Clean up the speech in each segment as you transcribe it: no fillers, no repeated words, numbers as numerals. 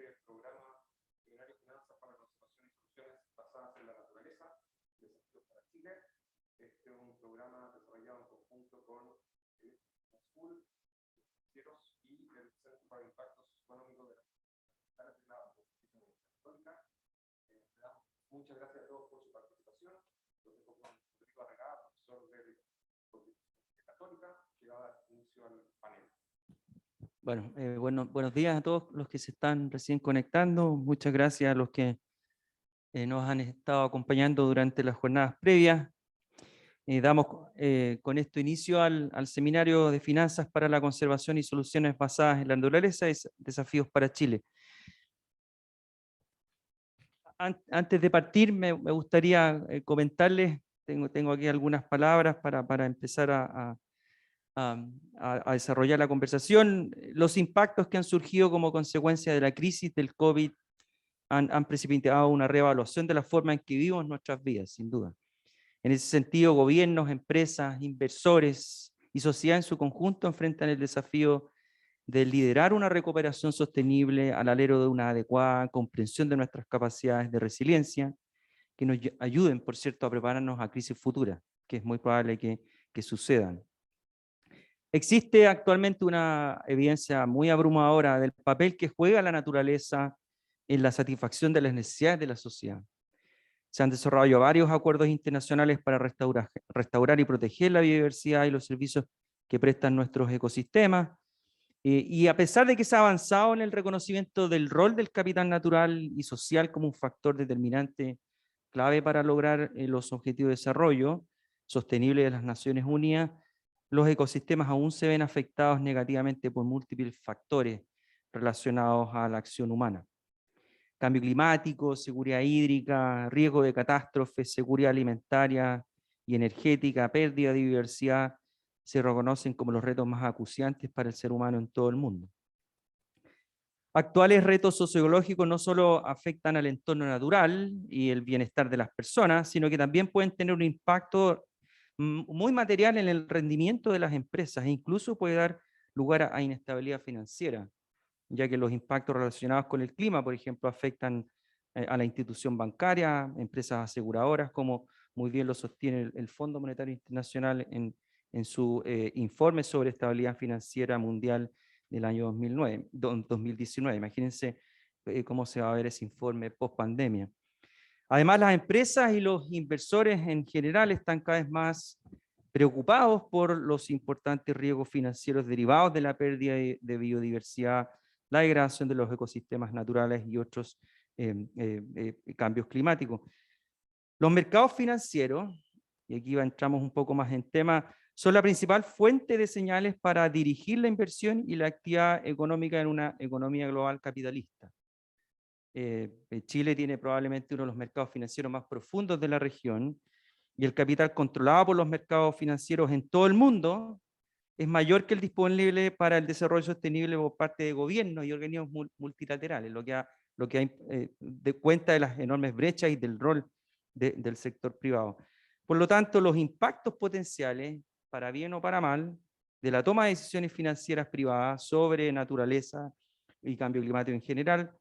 este programa Seminario Finanzas para Conservación y Soluciones Basadas en la Naturaleza, Desafíos para Chile. Este es un programa desarrollado en conjunto con el School, Financieros y el Centro para Impactos Socioeconómicos de la Pontificia Católica. Muchas gracias a todos por su participación. Los dejo con Rodrigo Arregada, profesor de Pontificia Católica, que va a dar inicio al panel. Bueno, buenos días a todos los que se están recién conectando. Muchas gracias a los que nos han estado acompañando durante las jornadas previas. Damos con esto inicio al seminario de finanzas para la conservación y soluciones basadas en la naturaleza, desafíos para Chile. Antes de partir, me gustaría comentarles, tengo aquí algunas palabras para empezar a desarrollar la conversación. Los impactos que han surgido como consecuencia de la crisis del COVID han precipitado una reevaluación de la forma en que vivimos nuestras vidas, sin duda. En ese sentido, gobiernos, empresas, inversores y sociedad en su conjunto enfrentan el desafío de liderar una recuperación sostenible al alero de una adecuada comprensión de nuestras capacidades de resiliencia, que nos ayuden, por cierto, a prepararnos a crisis futuras, que es muy probable que sucedan. Existe actualmente una evidencia muy abrumadora del papel que juega la naturaleza en la satisfacción de las necesidades de la sociedad. Se han desarrollado varios acuerdos internacionales para restaurar y proteger la biodiversidad y los servicios que prestan nuestros ecosistemas. Y a pesar de que se ha avanzado en el reconocimiento del rol del capital natural y social como un factor determinante clave para lograr los objetivos de desarrollo sostenible de las Naciones Unidas, los ecosistemas aún se ven afectados negativamente por múltiples factores relacionados a la acción humana. Cambio climático, seguridad hídrica, riesgo de catástrofes, seguridad alimentaria y energética, pérdida de diversidad, se reconocen como los retos más acuciantes para el ser humano en todo el mundo. Actuales retos sociológicos no solo afectan al entorno natural y el bienestar de las personas, sino que también pueden tener un impacto muy material en el rendimiento de las empresas e incluso puede dar lugar a inestabilidad financiera, ya que los impactos relacionados con el clima, por ejemplo, afectan a la institución bancaria, empresas aseguradoras, como muy bien lo sostiene el Fondo Monetario Internacional en su informe sobre estabilidad financiera mundial del año 2019. Imagínense cómo se va a ver ese informe post pandemia. Además, las empresas y los inversores en general están cada vez más preocupados por los importantes riesgos financieros derivados de la pérdida de biodiversidad, la degradación de los ecosistemas naturales y otros cambios climáticos. Los mercados financieros, y aquí entramos un poco más en tema, son la principal fuente de señales para dirigir la inversión y la actividad económica en una economía global capitalista. Chile tiene probablemente uno de los mercados financieros más profundos de la región, y el capital controlado por los mercados financieros en todo el mundo es mayor que el disponible para el desarrollo sostenible por parte de gobiernos y organismos multilaterales, lo que da cuenta de las enormes brechas y del rol del sector privado. Por lo tanto, los impactos potenciales, para bien o para mal, de la toma de decisiones financieras privadas sobre naturaleza y cambio climático en general,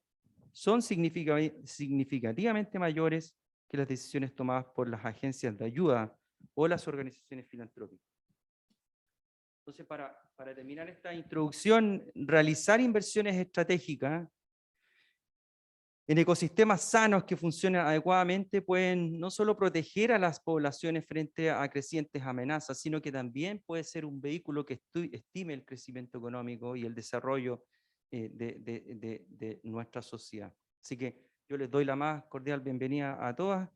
son significativamente mayores que las decisiones tomadas por las agencias de ayuda o las organizaciones filantrópicas. Entonces, para terminar esta introducción, realizar inversiones estratégicas en ecosistemas sanos que funcionen adecuadamente pueden no solo proteger a las poblaciones frente a crecientes amenazas, sino que también puede ser un vehículo que estime el crecimiento económico y el desarrollo de nuestra sociedad. Así que yo les doy la más cordial bienvenida a todas.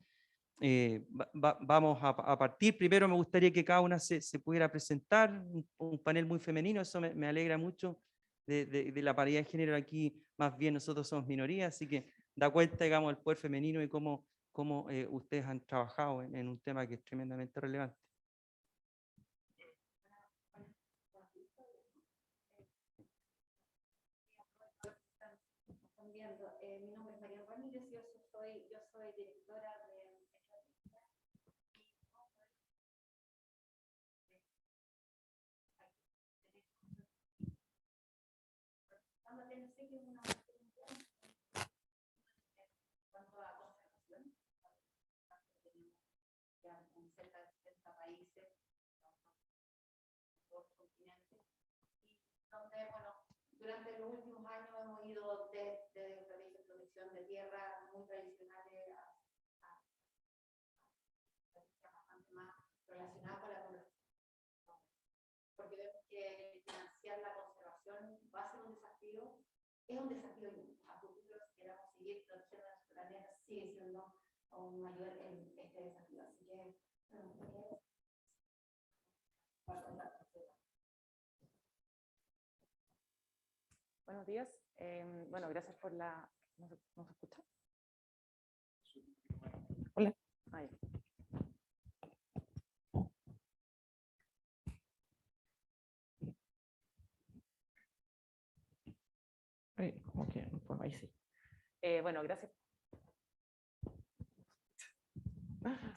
Vamos a partir. Primero me gustaría que cada una se pudiera presentar, un panel muy femenino, eso me alegra mucho de la paridad de género aquí, más bien nosotros somos minoría, así que da cuenta, digamos, del poder femenino y cómo ustedes han trabajado en un tema que es tremendamente relevante. Mi nombre es María Ramírez, yo soy directora de cerca de 70 países, por continentes, y donde, bueno, durante los últimos años hemos ido desde estrategias de protección de tierra muy tradicionales a estrategias bastante más relacionadas con la conservación, porque vemos que financiar la conservación va a ser un desafío, es un desafío a futuro si queremos seguir protegiendo la soberanía, sigue siendo aún mayor en este desafío. Así que, Buenos días. Bueno, gracias por la... ¿No se escucha? Hola. Ahí. Como que, bueno, ahí sí. Bueno, gracias.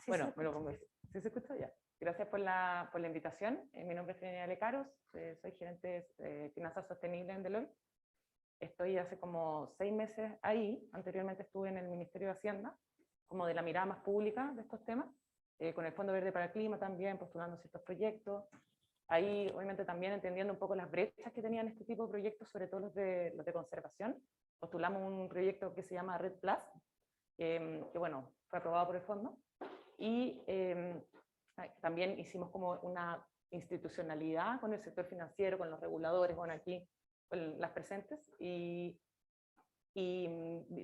Bueno, me lo pongo ahí. ¿Sí se escucha? Ya. Gracias por la invitación. Mi nombre es Trinidad Lecaros, soy gerente de finanzas sostenibles en Deloitte. Estoy hace como 6 meses ahí. Anteriormente estuve en el Ministerio de Hacienda, como de la mirada más pública de estos temas, con el Fondo Verde para el Clima también, postulando ciertos proyectos. Ahí, obviamente, también entendiendo un poco las brechas que tenían este tipo de proyectos, sobre todo los de conservación. Postulamos un proyecto que se llama Red Plus, que bueno, fue aprobado por el fondo. Y también hicimos como una institucionalidad con el sector financiero, con los reguladores, bueno, aquí con las presentes, y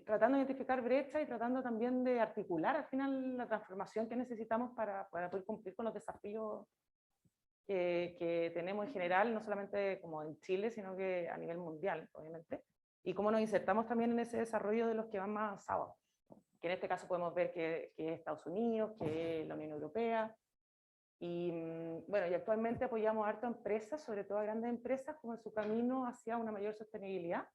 tratando de identificar brechas y tratando también de articular al final la transformación que necesitamos para poder cumplir con los desafíos que tenemos en general, no solamente como en Chile, sino que a nivel mundial, obviamente, y cómo nos insertamos también en ese desarrollo de los que van más avanzados, que en este caso podemos ver que es Estados Unidos, que es la Unión Europea, y bueno, y actualmente apoyamos harto a empresas, sobre todo a grandes empresas, como en su camino hacia una mayor sostenibilidad,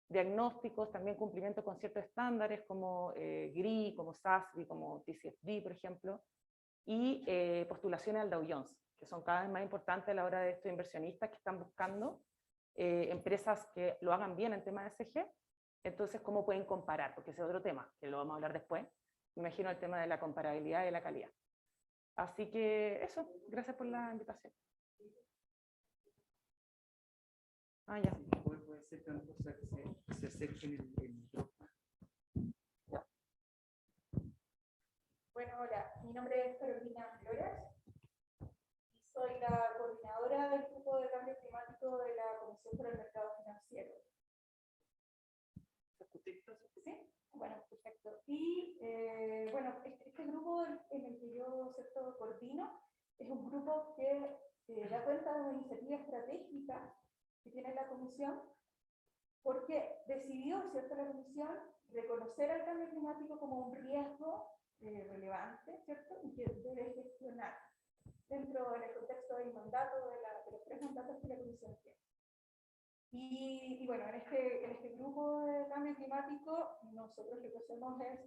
diagnósticos, también cumplimiento con ciertos estándares como GRI, como SASB, como TCFD, por ejemplo, y postulaciones al Dow Jones, que son cada vez más importantes a la hora de estos inversionistas que están buscando empresas que lo hagan bien en temas de ESG. Entonces, ¿cómo pueden comparar? Porque ese es otro tema, que lo vamos a hablar después. Me imagino el tema de la comparabilidad y de la calidad. Así que eso, gracias por la invitación. Ah, ya. Puede ser que una cosa que se acerquen el micrófono. Bueno, hola, mi nombre es Carolina Flores y soy la coordinadora del Grupo de Cambio Climático de la Comisión por el Mercado Financiero. ¿Sí? Bueno, perfecto. Y bueno, este grupo en el que yo coordino es un grupo que da cuenta de una iniciativa estratégica que tiene la Comisión, porque decidió, ¿cierto?, la Comisión reconocer al cambio climático como un riesgo relevante, ¿cierto?, y que debe gestionar dentro del contexto del mandato, de los 3 mandatos que la Comisión tiene. Y bueno, en este grupo de cambio climático, nosotros lo que hacemos es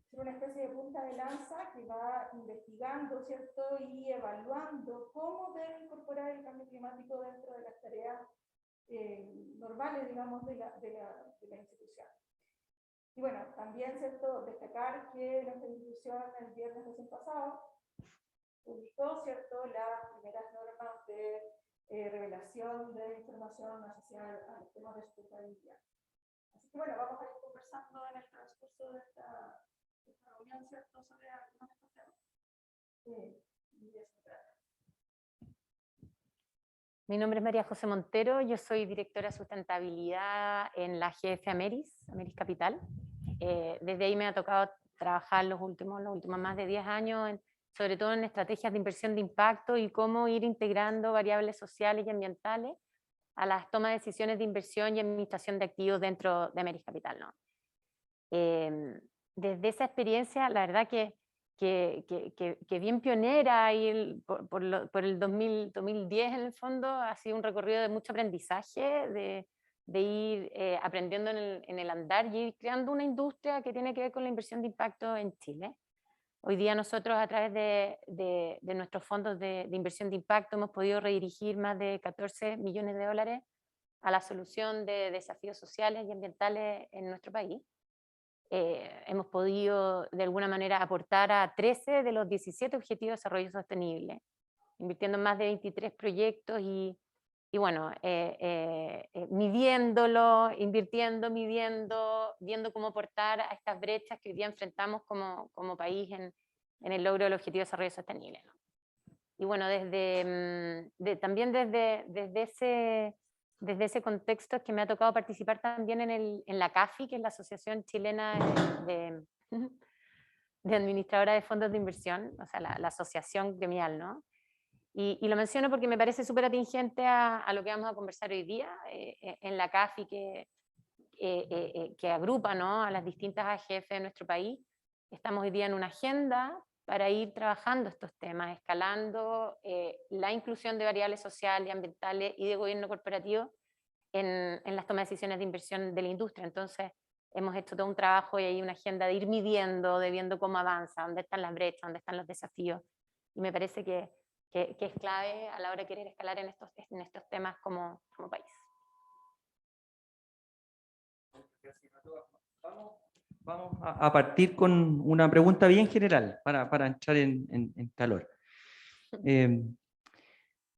ser una especie de punta de lanza que va investigando, ¿cierto?, y evaluando cómo debe incorporar el cambio climático dentro de las tareas normales, digamos, de la institución. Y bueno, también, ¿cierto?, destacar que nuestra institución el viernes recién pasado publicó, ¿cierto?, las primeras normas de revelación de información asociada a los temas de sustentabilidad. Así que bueno, vamos a ir conversando en el transcurso de esta reunión, ¿cierto?, sobre algunos de estos temas. Mi nombre es María José Montero, yo soy directora de sustentabilidad en la GF Ameris Capital. Desde ahí me ha tocado trabajar los últimos más de 10 años, sobre todo en estrategias de inversión de impacto y cómo ir integrando variables sociales y ambientales a las tomas de decisiones de inversión y administración de activos dentro de Ameris Capital, ¿no? Desde esa experiencia, la verdad que bien pionera y por el 2010 en el fondo, ha sido un recorrido de mucho aprendizaje, de ir aprendiendo en el andar y ir creando una industria que tiene que ver con la inversión de impacto en Chile. Hoy día nosotros a través de nuestros fondos de inversión de impacto hemos podido redirigir más de 14 millones de dólares a la solución de desafíos sociales y ambientales en nuestro país. hemos podido de alguna manera aportar a 13 de los 17 Objetivos de Desarrollo Sostenible, invirtiendo en más de 23 proyectos y bueno, midiéndolo, invirtiendo, midiendo, viendo cómo aportar a estas brechas que hoy día enfrentamos como país en el logro del Objetivo de Desarrollo Sostenible, ¿no? Y bueno, también desde ese contexto es que me ha tocado participar también en la CAFI, que es la Asociación Chilena de Administradoras de Fondos de Inversión, o sea, la asociación gremial, ¿no? Y lo menciono porque me parece súper atingente a lo que vamos a conversar hoy día en la CAFI, que agrupa, ¿no?, a las distintas AGF de nuestro país. Estamos hoy día en una agenda para ir trabajando estos temas, escalando la inclusión de variables sociales, ambientales y de gobierno corporativo en las tomas de decisiones de inversión de la industria. Entonces, hemos hecho todo un trabajo y hay una agenda de ir midiendo, de viendo cómo avanza, dónde están las brechas, dónde están los desafíos. Y me parece que es clave a la hora de querer escalar en estos temas como país. Vamos a partir con una pregunta bien general para entrar en calor. En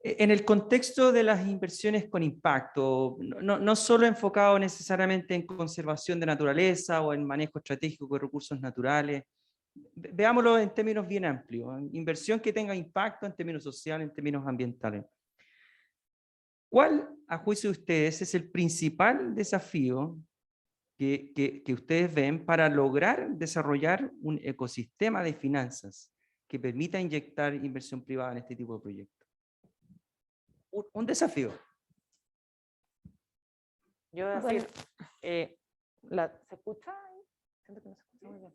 el contexto de las inversiones con impacto, no solo enfocado necesariamente en conservación de naturaleza o en manejo estratégico de recursos naturales, veámoslo en términos bien amplios, inversión que tenga impacto en términos sociales, en términos ambientales. ¿Cuál, a juicio de ustedes, es el principal desafío que ustedes ven para lograr desarrollar un ecosistema de finanzas que permita inyectar inversión privada en este tipo de proyectos? Un desafío. Yo voy a Bueno. decir, ¿se escucha? Siento que no se escucha muy bien.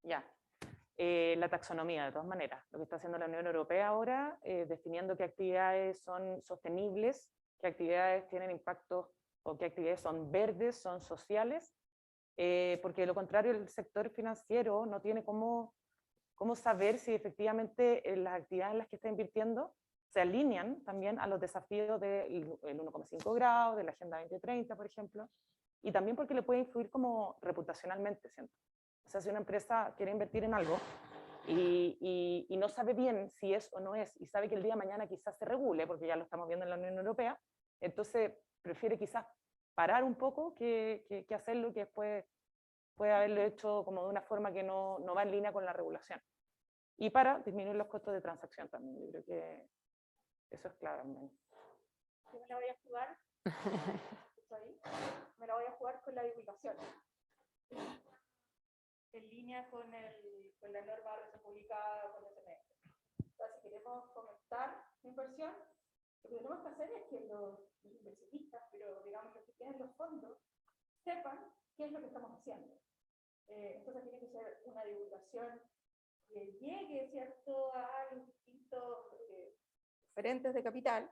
Ya. La taxonomía, de todas maneras, lo que está haciendo la Unión Europea ahora, definiendo qué actividades son sostenibles, qué actividades tienen impacto o qué actividades son verdes, son sociales, porque de lo contrario el sector financiero no tiene cómo saber si efectivamente las actividades en las que está invirtiendo se alinean también a los desafíos del 1,5 grados, de la Agenda 2030, por ejemplo, y también porque le puede influir como reputacionalmente, siento. O sea, si una empresa quiere invertir en algo y no sabe bien si es o no es, y sabe que el día de mañana quizás se regule, porque ya lo estamos viendo en la Unión Europea, entonces prefiere quizás parar un poco que hacerlo, que después puede haberlo hecho como de una forma que no va en línea con la regulación. Y para disminuir los costos de transacción también, yo creo que eso es clave. Yo me la voy a jugar, me la voy a jugar con la divulgación. En línea con la norma republicana con el semestre. Entonces, si queremos fomentar la inversión, lo que tenemos que hacer es que los inversionistas, pero digamos los que tienen los fondos, sepan qué es lo que estamos haciendo. Entonces tiene que ser una divulgación que llegue, ¿cierto?, a los distintos referentes de capital,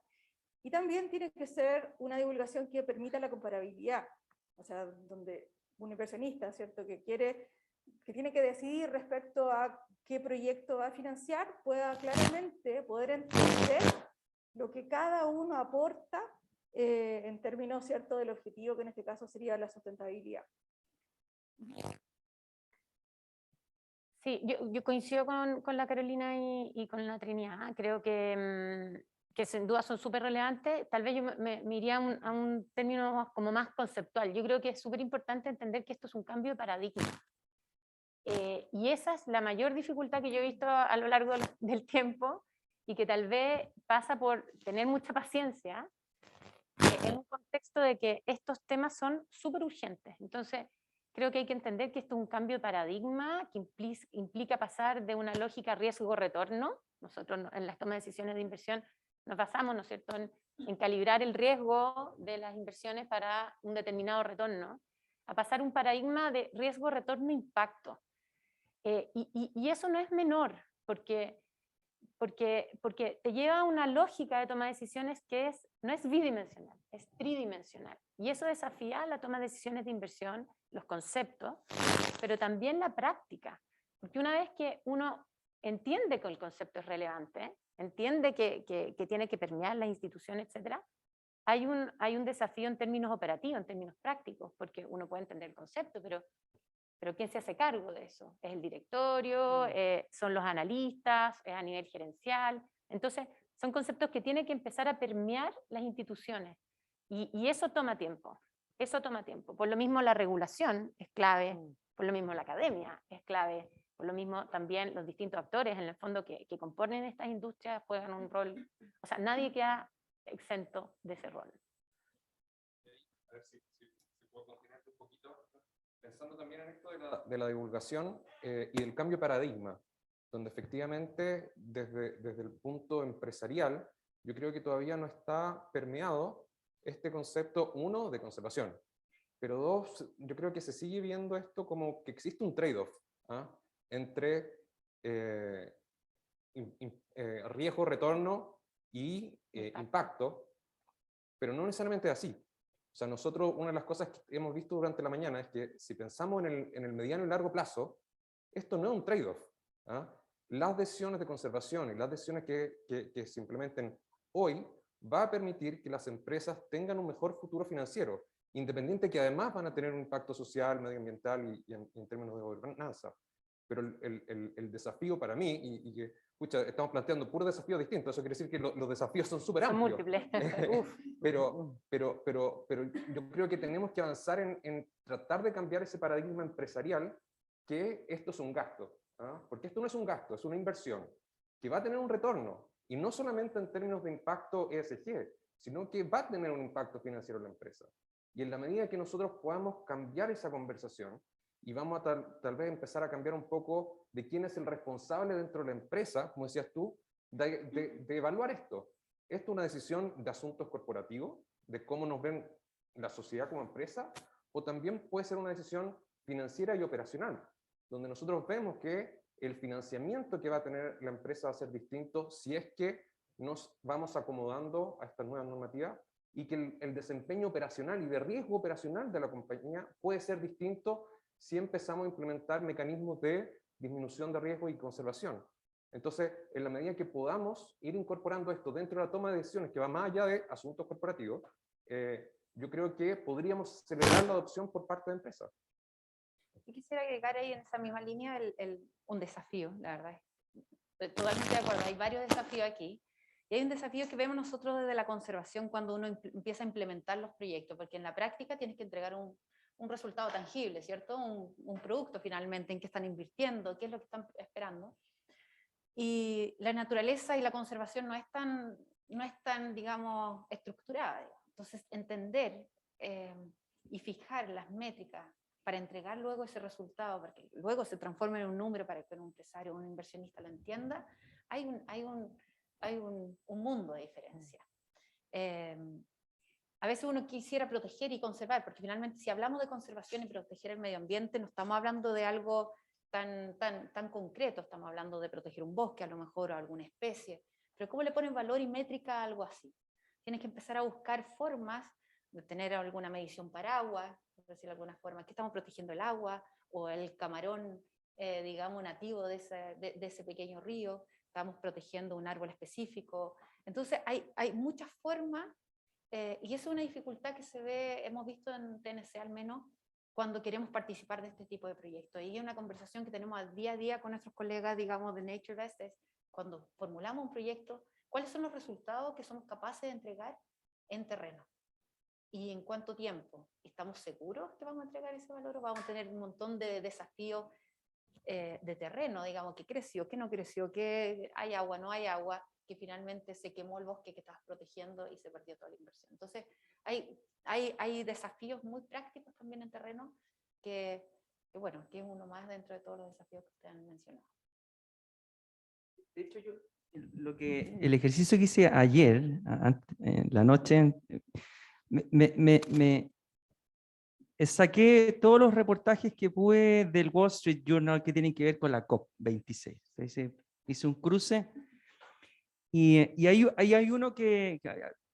y también tiene que ser una divulgación que permita la comparabilidad, o sea, donde un inversionista, ¿cierto?, que tiene que decidir respecto a qué proyecto va a financiar, pueda claramente poder entender lo que cada uno aporta en términos, ¿cierto?, del objetivo, que en este caso sería la sustentabilidad. Sí, yo coincido con la Carolina y con la Trinidad. Creo que sin duda son súper relevantes. Tal vez yo me iría a un término como más conceptual. Yo creo que es súper importante entender que esto es un cambio de paradigma. Y esa es la mayor dificultad que yo he visto a lo largo del tiempo, y que tal vez pasa por tener mucha paciencia en un contexto de que estos temas son súper urgentes. Entonces, creo que hay que entender que esto es un cambio de paradigma que implica pasar de una lógica riesgo-retorno. Nosotros en las tomas de decisiones de inversión nos basamos, ¿no es cierto?, en calibrar el riesgo de las inversiones para un determinado retorno, a pasar un paradigma de riesgo-retorno-impacto. Y eso no es menor, porque te lleva a una lógica de toma de decisiones que no es bidimensional, es tridimensional. Y eso desafía la toma de decisiones de inversión, los conceptos, pero también la práctica. Porque una vez que uno entiende que el concepto es relevante, entiende que tiene que permear las instituciones, etc., hay un desafío en términos operativos, en términos prácticos, porque uno puede entender el concepto, pero pero ¿quién se hace cargo de eso? ¿Es el directorio? ¿Son los analistas? ¿Es a nivel gerencial? Entonces, son conceptos que tienen que empezar a permear las instituciones. Y eso toma tiempo. Eso toma tiempo. Por lo mismo la regulación es clave, por lo mismo la academia es clave, por lo mismo también los distintos actores en el fondo que componen estas industrias juegan un rol. O sea, nadie queda exento de ese rol. A ver si puedo continuar un poquito, pensando también en esto de la divulgación y del cambio de paradigma, donde efectivamente desde el punto empresarial, yo creo que todavía no está permeado este concepto, uno, de conservación, pero dos, yo creo que se sigue viendo esto como que existe un trade-off entre riesgo, retorno y impacto, pero no necesariamente así. O sea, nosotros, una de las cosas que hemos visto durante la mañana es que si pensamos en el mediano y largo plazo, esto no es un trade-off. Las decisiones de conservación y las decisiones que se implementen hoy va a permitir que las empresas tengan un mejor futuro financiero, independiente que además van a tener un impacto social, medioambiental y en términos de gobernanza. Pero el desafío para mí, y que escucha, estamos planteando puros desafíos distintos, eso quiere decir que los desafíos son súper amplios. Son múltiples. pero yo creo que tenemos que avanzar en tratar de cambiar ese paradigma empresarial, que esto es un gasto. Porque esto no es un gasto, es una inversión que va a tener un retorno. Y no solamente en términos de impacto ESG, sino que va a tener un impacto financiero en la empresa. Y en la medida que nosotros podamos cambiar esa conversación, y vamos a tal vez empezar a cambiar un poco de quién es el responsable dentro de la empresa, como decías tú, de evaluar esto. Esto es una decisión de asuntos corporativos, de cómo nos ven la sociedad como empresa, o también puede ser una decisión financiera y operacional, donde nosotros vemos que el financiamiento que va a tener la empresa va a ser distinto si es que nos vamos acomodando a estas nuevas normativas, y que el desempeño operacional y de riesgo operacional de la compañía puede ser distinto si empezamos a implementar mecanismos de disminución de riesgo y conservación. Entonces, en la medida que podamos ir incorporando esto dentro de la toma de decisiones que va más allá de asuntos corporativos, yo creo que podríamos acelerar la adopción por parte de empresas. Yo quisiera agregar ahí en esa misma línea un desafío, la verdad. Estoy totalmente de acuerdo, hay varios desafíos aquí. Y hay un desafío que vemos nosotros desde la conservación cuando uno empieza a implementar los proyectos, porque en la práctica tienes que entregar un resultado tangible, ¿cierto? Un producto finalmente en que están invirtiendo, qué es lo que están esperando. Y la naturaleza y la conservación no es tan digamos, estructurada. Entonces, entender y fijar las métricas para entregar luego ese resultado, para que luego se transforme en un número para que un empresario o un inversionista lo entienda, hay un mundo de diferencia. A veces uno quisiera proteger y conservar, porque finalmente si hablamos de conservación y proteger el medio ambiente, no estamos hablando de algo tan concreto, estamos hablando de proteger un bosque a lo mejor o alguna especie, pero ¿cómo le ponen valor y métrica a algo así? Tienes que empezar a buscar formas de tener alguna medición para agua, por decirlo de alguna forma, que estamos protegiendo el agua o el camarón, digamos, nativo de ese pequeño río, estamos protegiendo un árbol específico. Entonces hay muchas formas, y eso es una dificultad que hemos visto en TNC al menos, cuando queremos participar de este tipo de proyectos. Y es una conversación que tenemos al día a día con nuestros colegas, digamos, de NatureVest, cuando formulamos un proyecto, ¿cuáles son los resultados que somos capaces de entregar en terreno? ¿Y en cuánto tiempo? ¿Estamos seguros que vamos a entregar ese valor o vamos a tener un montón de desafíos de terreno, digamos, que creció, que no creció, que hay agua, no hay agua, que finalmente se quemó el bosque que estabas protegiendo y se perdió toda la inversión? Entonces, hay desafíos muy prácticos también en terreno que bueno, que es uno más dentro de todos los desafíos que ustedes han mencionado. De hecho, el ejercicio que hice ayer, en la noche, saqué todos los reportajes que pude del Wall Street Journal que tienen que ver con la COP26. Hice un cruce y hay uno que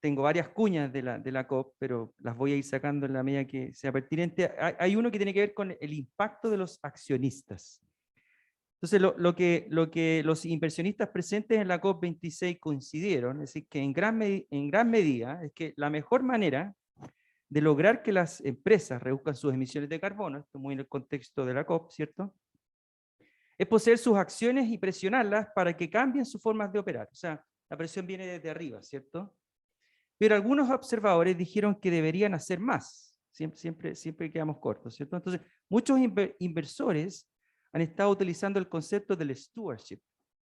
tengo varias cuñas de la COP, pero las voy a ir sacando en la medida que sea pertinente. Hay uno que tiene que ver con el impacto de los accionistas. Entonces, lo que los inversionistas presentes en la COP26 coincidieron, es decir, que en gran medida es que la mejor manera de lograr que las empresas reduzcan sus emisiones de carbono, esto muy en el contexto de la COP, ¿cierto? Es poseer sus acciones y presionarlas para que cambien sus formas de operar. O sea, la presión viene desde arriba, ¿cierto? Pero algunos observadores dijeron que deberían hacer más. Siempre quedamos cortos, ¿cierto? Entonces, muchos inversores han estado utilizando el concepto del stewardship,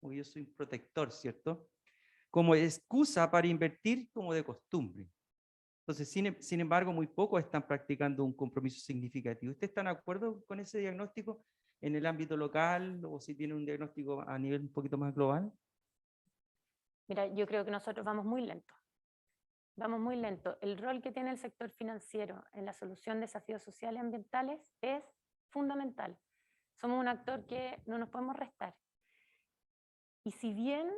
como yo soy un protector, ¿cierto? Como excusa para invertir como de costumbre. Entonces, sin embargo, muy pocos están practicando un compromiso significativo. ¿Ustedes están de acuerdo con ese diagnóstico en el ámbito local o si tienen un diagnóstico a nivel un poquito más global? Mira, yo creo que nosotros vamos muy lento. Vamos muy lento. El rol que tiene el sector financiero en la solución de desafíos sociales y ambientales es fundamental. Somos un actor que no nos podemos restar. Y si bien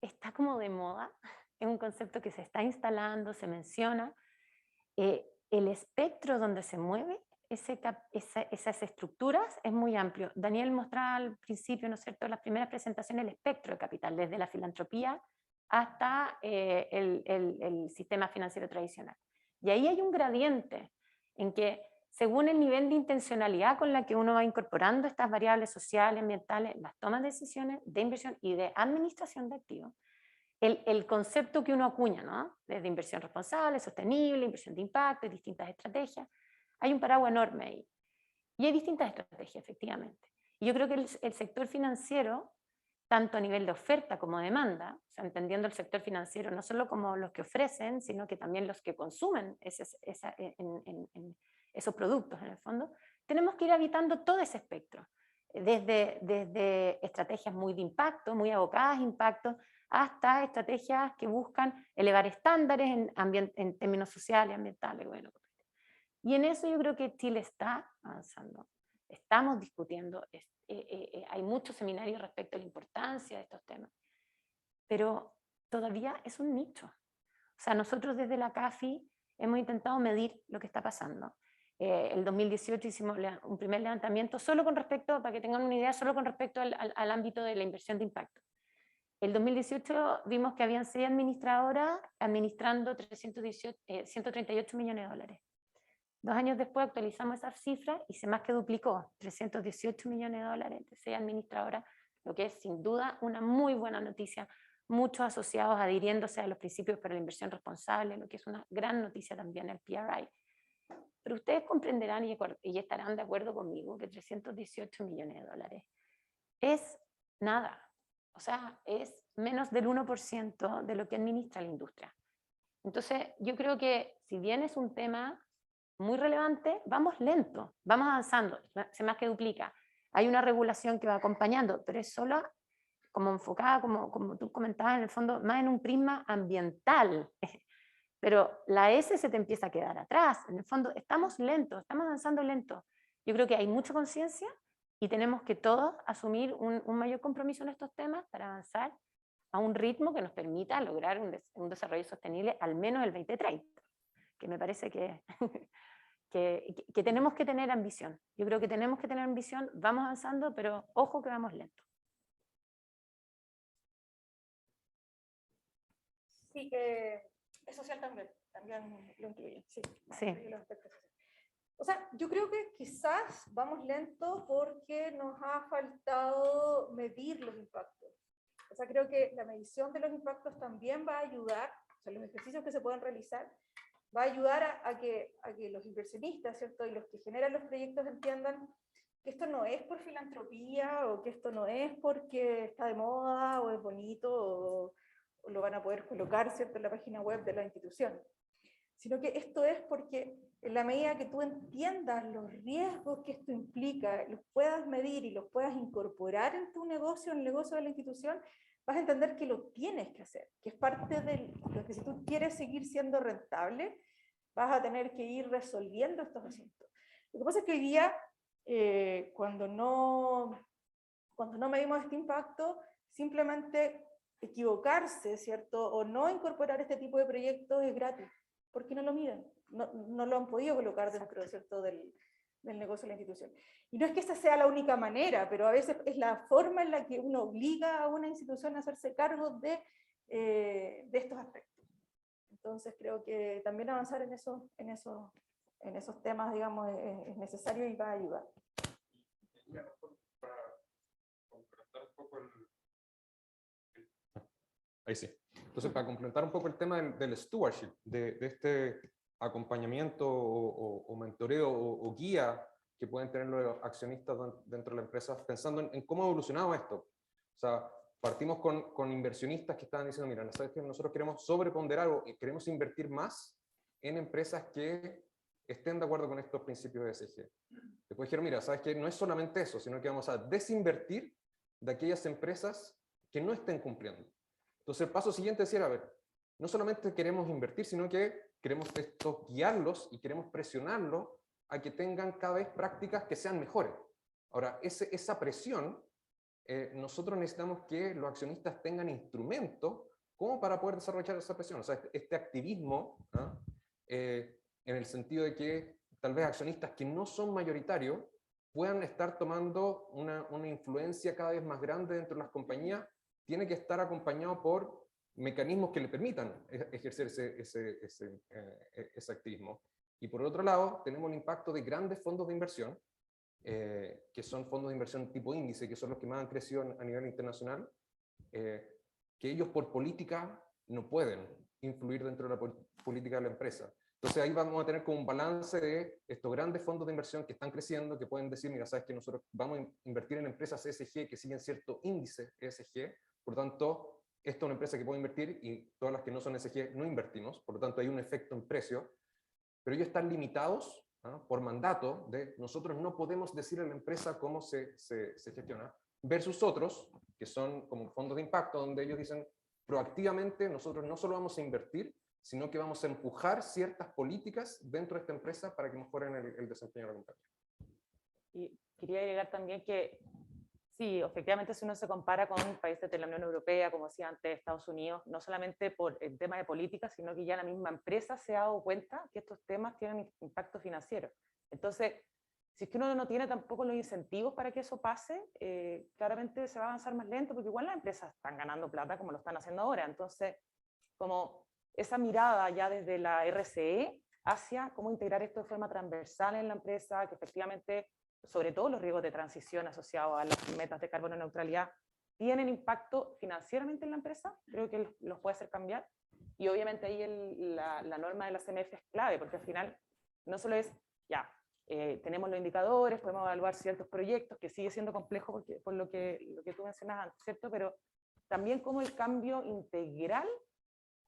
está como de moda, es un concepto que se está instalando, se menciona, el espectro donde se mueve esas estructuras es muy amplio. Daniel mostraba al principio, ¿no es cierto?, las primeras presentaciones, el espectro de capital, desde la filantropía hasta el sistema financiero tradicional. Y ahí hay un gradiente en que, según el nivel de intencionalidad con la que uno va incorporando estas variables sociales, ambientales, las tomas de decisiones de inversión y de administración de activos, el concepto que uno acuña, ¿no?, desde inversión responsable, sostenible, inversión de impacto y distintas estrategias, hay un paraguas enorme ahí. Y hay distintas estrategias, efectivamente. Y yo creo que el sector financiero, tanto a nivel de oferta como demanda, o sea, entendiendo el sector financiero no solo como los que ofrecen, sino que también los que consumen esos productos, en el fondo, tenemos que ir habitando todo ese espectro, desde estrategias muy de impacto, muy abocadas a impacto, hasta estrategias que buscan elevar estándares en términos sociales, ambientales. Bueno, y en eso yo creo que Chile está avanzando. Estamos discutiendo, hay muchos seminarios respecto a la importancia de estos temas, pero todavía es un nicho. O sea, nosotros desde la CAFI hemos intentado medir lo que está pasando. El 2018 hicimos un primer levantamiento solo con respecto, para que tengan una idea, solo con respecto al ámbito de la inversión de impacto. El 2018 vimos que habían 6 administradoras administrando 138 millones de dólares. 2 años después actualizamos esa cifra y se más que duplicó, 318 millones de dólares de 6 administradoras, lo que es sin duda una muy buena noticia, muchos asociados adhiriéndose a los principios para la inversión responsable, lo que es una gran noticia también el PRI. Pero ustedes comprenderán y estarán de acuerdo conmigo que 318 millones de dólares es nada. O sea, es menos del 1% de lo que administra la industria. Entonces, yo creo que si bien es un tema muy relevante, vamos lento, vamos avanzando, se más que duplica. Hay una regulación que va acompañando, pero es solo como enfocada, como tú comentabas, en el fondo, más en un prisma ambiental. Pero la S se te empieza a quedar atrás. En el fondo, estamos lentos, estamos avanzando lento. Yo creo que hay mucha conciencia y tenemos que todos asumir un mayor compromiso en estos temas para avanzar a un ritmo que nos permita lograr un desarrollo sostenible al menos el 2030, que me parece que tenemos que tener ambición. Yo creo que tenemos que tener ambición, vamos avanzando, pero ojo que vamos lento. Sí, es social también lo incluye. Sí. Sí. O sea, yo creo que quizás vamos lento porque nos ha faltado medir los impactos. O sea, creo que la medición de los impactos también va a ayudar, o sea, los ejercicios que se pueden realizar, va a ayudar a que los inversionistas, ¿cierto?, y los que generan los proyectos entiendan que esto no es por filantropía o que esto no es porque está de moda o es bonito o lo van a poder colocar, ¿cierto?, en la página web de la institución, sino que esto es porque en la medida que tú entiendas los riesgos que esto implica, los puedas medir y los puedas incorporar en tu negocio, en el negocio de la institución, vas a entender que lo tienes que hacer, que es parte de lo que si tú quieres seguir siendo rentable, vas a tener que ir resolviendo estos asuntos. Lo que pasa es que hoy día, cuando no medimos este impacto, simplemente equivocarse, ¿cierto?, o no incorporar este tipo de proyectos es gratis, porque no lo miden, no lo han podido colocar dentro, ¿cierto?, del negocio de la institución. Y no es que esa sea la única manera, pero a veces es la forma en la que uno obliga a una institución a hacerse cargo de estos aspectos. Entonces creo que también avanzar en esos temas, digamos, es necesario y va a ayudar. Para complementar un poco ahí sí. Entonces, para complementar un poco el tema del stewardship, de este acompañamiento o mentoreo o guía que pueden tener los accionistas dentro de la empresa, pensando en cómo ha evolucionado esto. O sea, partimos con inversionistas que estaban diciendo, mira, ¿sabes qué? Nosotros queremos sobreponderar o queremos invertir más en empresas que estén de acuerdo con estos principios de ESG. Después dijeron, mira, ¿sabes qué? No es solamente eso, sino que vamos a desinvertir de aquellas empresas que no estén cumpliendo. Entonces, el paso siguiente es decir, a ver, no solamente queremos invertir, sino que queremos guiarlos y queremos presionarlos a que tengan cada vez prácticas que sean mejores. Ahora, esa presión, nosotros necesitamos que los accionistas tengan instrumentos como para poder desarrollar esa presión. O sea, este activismo, ¿no? En el sentido de que tal vez accionistas que no son mayoritarios puedan estar tomando una influencia cada vez más grande dentro de las compañías, tiene que estar acompañado por mecanismos que le permitan ejercer ese activismo. Y por otro lado, tenemos el impacto de grandes fondos de inversión, que son fondos de inversión tipo índice, que son los que más han crecido a nivel internacional, que ellos por política no pueden influir dentro de la política de la empresa. Entonces ahí vamos a tener como un balance de estos grandes fondos de inversión que están creciendo, que pueden decir, mira, sabes que nosotros vamos a invertir en empresas ESG que siguen cierto índice ESG, por lo tanto, esta es una empresa que puede invertir y todas las que no son ESG no invertimos, por lo tanto hay un efecto en precio, pero ellos están limitados, ¿no? Por mandato de nosotros no podemos decir a la empresa cómo se gestiona, versus otros que son como fondos de impacto, donde ellos dicen proactivamente nosotros no solo vamos a invertir, sino que vamos a empujar ciertas políticas dentro de esta empresa para que mejoren el desempeño de la compañía. Y quería agregar también que sí, efectivamente, si uno se compara con países de la Unión Europea, como decía antes, Estados Unidos, no solamente por el tema de política, sino que ya la misma empresa se ha dado cuenta que estos temas tienen impacto financiero. Entonces, si es que uno no tiene tampoco los incentivos para que eso pase, claramente se va a avanzar más lento, porque igual las empresas están ganando plata como lo están haciendo ahora. Entonces, como esa mirada ya desde la RCE hacia cómo integrar esto de forma transversal en la empresa, que efectivamente, sobre todo los riesgos de transición asociados a las metas de carbono neutralidad, tienen impacto financieramente en la empresa, creo que los puede hacer cambiar. Y obviamente ahí la norma de la CMF es clave, porque al final no solo es, ya, tenemos los indicadores, podemos evaluar ciertos proyectos, que sigue siendo complejo porque, por lo que tú mencionas antes, ¿cierto? Pero también como el cambio integral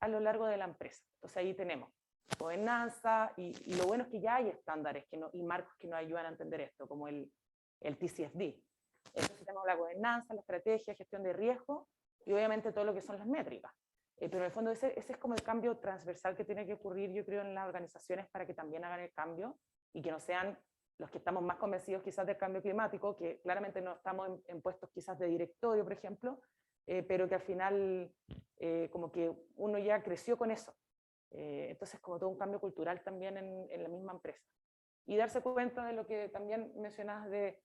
a lo largo de la empresa. Entonces ahí tenemos gobernanza y lo bueno es que ya hay estándares y marcos que nos ayudan a entender esto, como el TCFD. Entonces tenemos la gobernanza, la estrategia, gestión de riesgo y obviamente todo lo que son las métricas. Pero en el fondo ese es como el cambio transversal que tiene que ocurrir, yo creo, en las organizaciones para que también hagan el cambio y que no sean los que estamos más convencidos quizás del cambio climático, que claramente no estamos en puestos quizás de directorio, por ejemplo, pero que al final como que uno ya creció con eso. Entonces como todo un cambio cultural también en la misma empresa. Y darse cuenta de lo que también mencionas de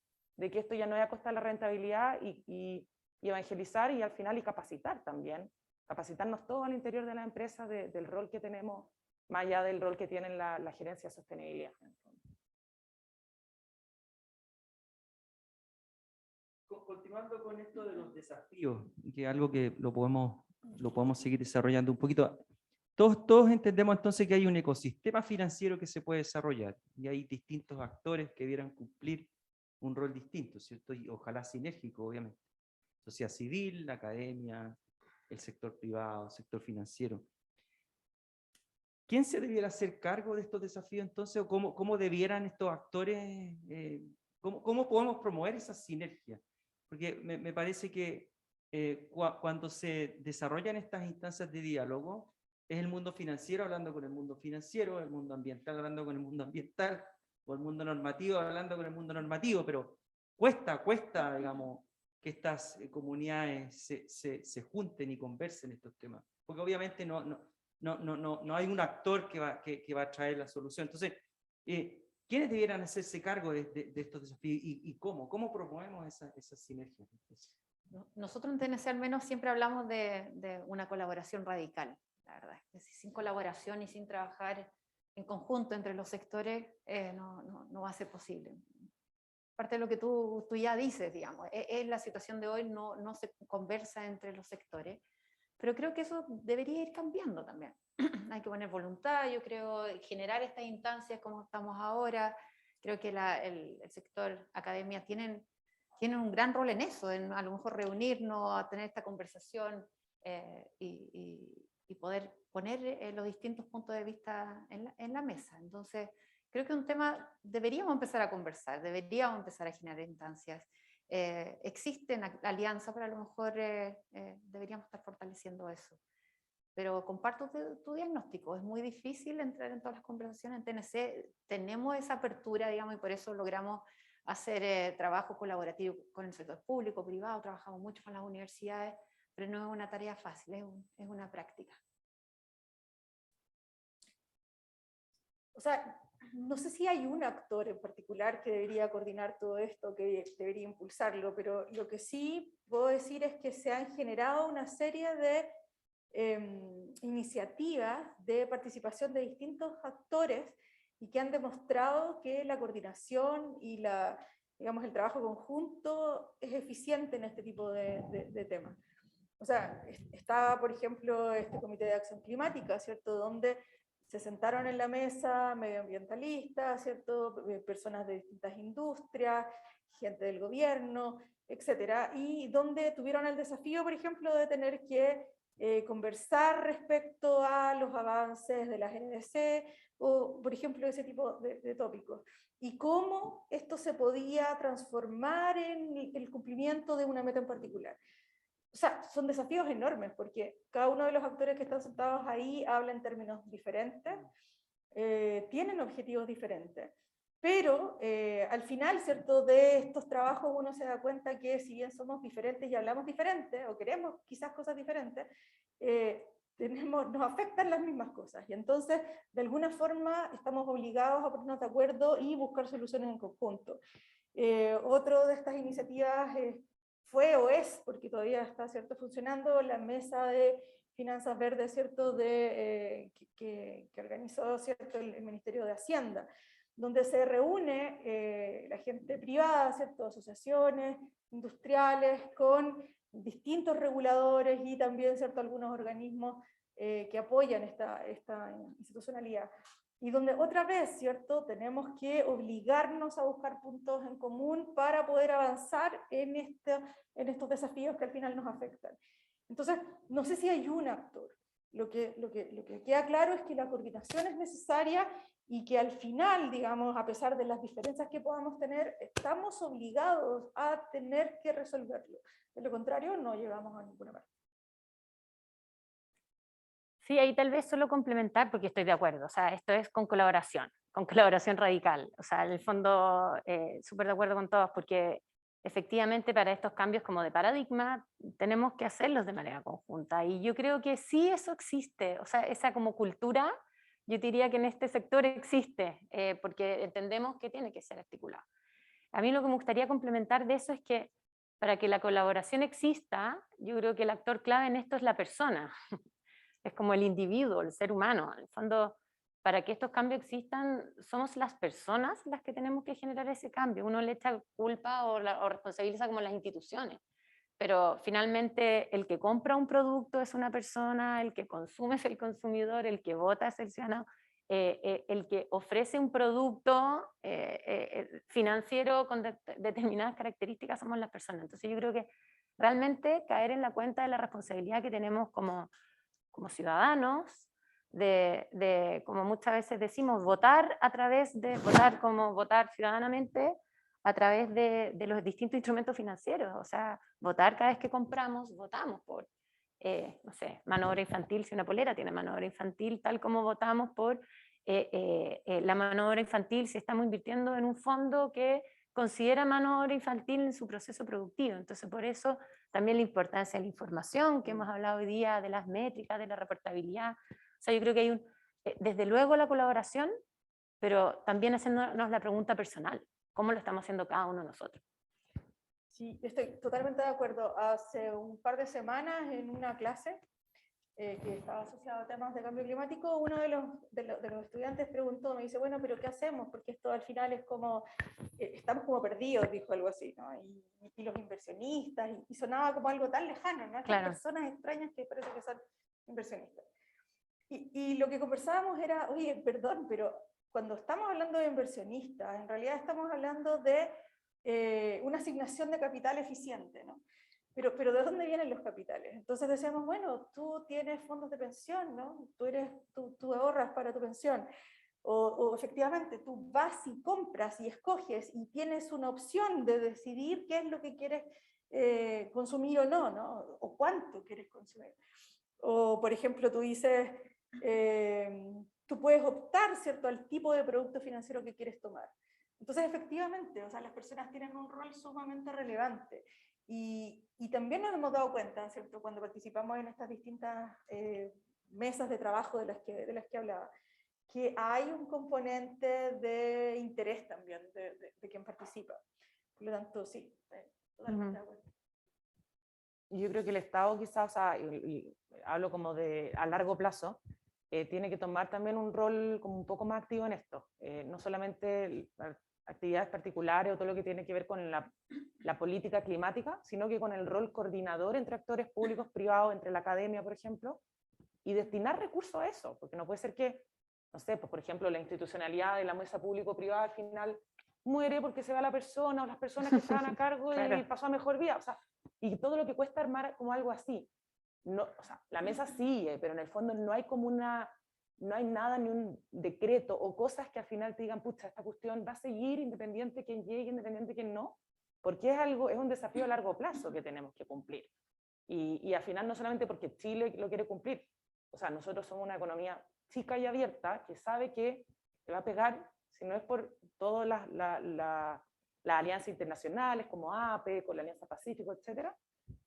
que esto ya no es a costa de la rentabilidad y evangelizar y al final y capacitar también. Capacitarnos todos al interior de la empresa del rol que tenemos, más allá del rol que tiene la gerencia de sostenibilidad. Continuando con esto de los desafíos, que es algo que lo podemos seguir desarrollando un poquito. Todos entendemos entonces que hay un ecosistema financiero que se puede desarrollar y hay distintos actores que debieran cumplir un rol distinto, ¿cierto? Y ojalá sinérgico, obviamente. Sociedad civil, la academia, el sector privado, el sector financiero. ¿Quién se debiera hacer cargo de estos desafíos entonces? ¿O cómo debieran estos actores, cómo podemos promover esa sinergia? Porque me parece que cuando se desarrollan estas instancias de diálogo, es el mundo financiero hablando con el mundo financiero, el mundo ambiental hablando con el mundo ambiental, o el mundo normativo hablando con el mundo normativo, pero cuesta, digamos, que estas comunidades se junten y conversen estos temas, porque obviamente no hay un actor que va a traer la solución. Entonces, ¿quiénes debieran hacerse cargo de estos desafíos y cómo promovemos esas sinergias? Nosotros en TNC al menos siempre hablamos de una colaboración radical. la verdad. Sin colaboración y sin trabajar en conjunto entre los sectores, no va a ser posible. Parte de lo que tú ya dices, digamos, es la situación de hoy, no se conversa entre los sectores, pero creo que eso debería ir cambiando también. Hay que poner voluntad, yo creo, generar estas instancias como estamos ahora. Creo que el sector academia tienen un gran rol en eso, en a lo mejor reunirnos, a tener esta conversación y poder poner los distintos puntos de vista en la mesa. Entonces, creo que un tema, deberíamos empezar a conversar, deberíamos empezar a generar instancias. Existen alianzas, pero a lo mejor deberíamos estar fortaleciendo eso. Pero comparto tu diagnóstico, es muy difícil entrar en todas las conversaciones. En TNC tenemos esa apertura, digamos, y por eso logramos hacer trabajo colaborativo con el sector público, privado, trabajamos mucho con las universidades, pero no es una tarea fácil, es una práctica. O sea, no sé si hay un actor en particular que debería coordinar todo esto, que debería impulsarlo, pero lo que sí puedo decir es que se han generado una serie de iniciativas de participación de distintos actores y que han demostrado que la coordinación y digamos, el trabajo conjunto es eficiente en este tipo de temas. O sea, está, por ejemplo, este Comité de Acción Climática, ¿cierto?, donde se sentaron en la mesa medioambientalistas, ¿cierto?, personas de distintas industrias, gente del gobierno, etcétera, y donde tuvieron el desafío, por ejemplo, de tener que conversar respecto a los avances de las NDC, o, por ejemplo, ese tipo de tópicos, y cómo esto se podía transformar en el cumplimiento de una meta en particular. O sea, son desafíos enormes, porque cada uno de los actores que están sentados ahí habla en términos diferentes, tienen objetivos diferentes, pero al final, ¿cierto?, de estos trabajos uno se da cuenta que si bien somos diferentes y hablamos diferente, o queremos quizás cosas diferentes, nos afectan las mismas cosas, y entonces de alguna forma estamos obligados a ponernos de acuerdo y buscar soluciones en conjunto. Otro de estas iniciativas fue o es, porque todavía está, ¿cierto?, funcionando, la mesa de finanzas verdes, ¿cierto?, que organizó, ¿cierto?, el Ministerio de Hacienda, donde se reúne la gente privada, ¿cierto?, asociaciones industriales con distintos reguladores y también, ¿cierto?, algunos organismos que apoyan esta institucionalidad. Y donde otra vez, ¿cierto?, tenemos que obligarnos a buscar puntos en común para poder avanzar en estos desafíos que al final nos afectan. Entonces, no sé si hay un actor. Lo que queda claro es que la coordinación es necesaria y que al final, digamos, a pesar de las diferencias que podamos tener, estamos obligados a tener que resolverlo. De lo contrario, no llegamos a ninguna parte. Sí, ahí tal vez solo complementar, porque estoy de acuerdo, o sea, esto es con colaboración radical, o sea, en el fondo súper de acuerdo con todos, porque efectivamente para estos cambios como de paradigma tenemos que hacerlos de manera conjunta, y yo creo que sí eso existe, o sea, esa como cultura, yo diría que en este sector existe, porque entendemos que tiene que ser articulado. A mí lo que me gustaría complementar de eso es que para que la colaboración exista, yo creo que el actor clave en esto es la persona. Es como el individuo, el ser humano. En el fondo, para que estos cambios existan, somos las personas las que tenemos que generar ese cambio. Uno le echa culpa o responsabiliza como las instituciones, pero finalmente el que compra un producto es una persona, el que consume es el consumidor, el que vota es el ciudadano, el que ofrece un producto financiero con determinadas características somos las personas. Entonces yo creo que realmente caer en la cuenta de la responsabilidad que tenemos como ciudadanos, como muchas veces decimos, votar ciudadanamente a través de los distintos instrumentos financieros, o sea, votar cada vez que compramos, votamos por, no sé, mano de obra infantil, si una polera tiene mano de obra infantil, tal como votamos por la mano de obra infantil si estamos invirtiendo en un fondo que considera mano de obra infantil en su proceso productivo. Entonces, por eso también la importancia de la información que hemos hablado hoy día, de las métricas, de la reportabilidad. O sea, yo creo que hay desde luego la colaboración, pero también haciéndonos la pregunta personal, ¿cómo lo estamos haciendo cada uno de nosotros? Sí, estoy totalmente de acuerdo. Hace un par de semanas en una clase que estaba asociado a temas de cambio climático, uno de los estudiantes preguntó, me dice, bueno, pero ¿qué hacemos? Porque esto al final es como, estamos como perdidos, dijo algo así, ¿no? Y los inversionistas, y sonaba como algo tan lejano, ¿no? Estas Claro. personas extrañas que parece que son inversionistas. Y lo que conversábamos era, oye, perdón, pero cuando estamos hablando de inversionistas, en realidad estamos hablando de una asignación de capital eficiente, ¿no? Pero ¿de dónde vienen los capitales? Entonces decíamos, bueno, tú tienes fondos de pensión, ¿no? Tú ahorras para tu pensión. O efectivamente, tú vas y compras y escoges y tienes una opción de decidir qué es lo que quieres consumir o no, ¿no? O cuánto quieres consumir. O, por ejemplo, tú dices, tú puedes optar, ¿cierto?, al tipo de producto financiero que quieres tomar. Entonces, efectivamente, o sea, las personas tienen un rol sumamente relevante. Y también nos hemos dado cuenta, ¿cierto?, cuando participamos en estas distintas mesas de trabajo de las que hablaba, que hay un componente de interés también de quien participa. Por lo tanto, sí, totalmente de acuerdo. Yo creo que el Estado quizás, o sea, y hablo como de a largo plazo, tiene que tomar también un rol como un poco más activo en esto. No solamente actividades particulares o todo lo que tiene que ver con la política climática, sino que con el rol coordinador entre actores públicos, privados, entre la academia, por ejemplo, y destinar recursos a eso, porque no puede ser que, no sé, pues por ejemplo, la institucionalidad de la mesa público-privada al final muere porque se va la persona o las personas que estaban a cargo Claro. y pasó a mejor vida, o sea, y todo lo que cuesta armar como algo así. No, o sea, la mesa sigue, pero en el fondo no hay como no hay nada, ni un decreto o cosas que al final te digan, pucha, esta cuestión va a seguir independiente quien llegue, independiente quien no, porque es un desafío a largo plazo que tenemos que cumplir. Y al final no solamente porque Chile lo quiere cumplir, o sea, nosotros somos una economía chica y abierta que sabe que te va a pegar, si no es por todas las alianzas internacionales como APE, con la Alianza Pacífico, etcétera.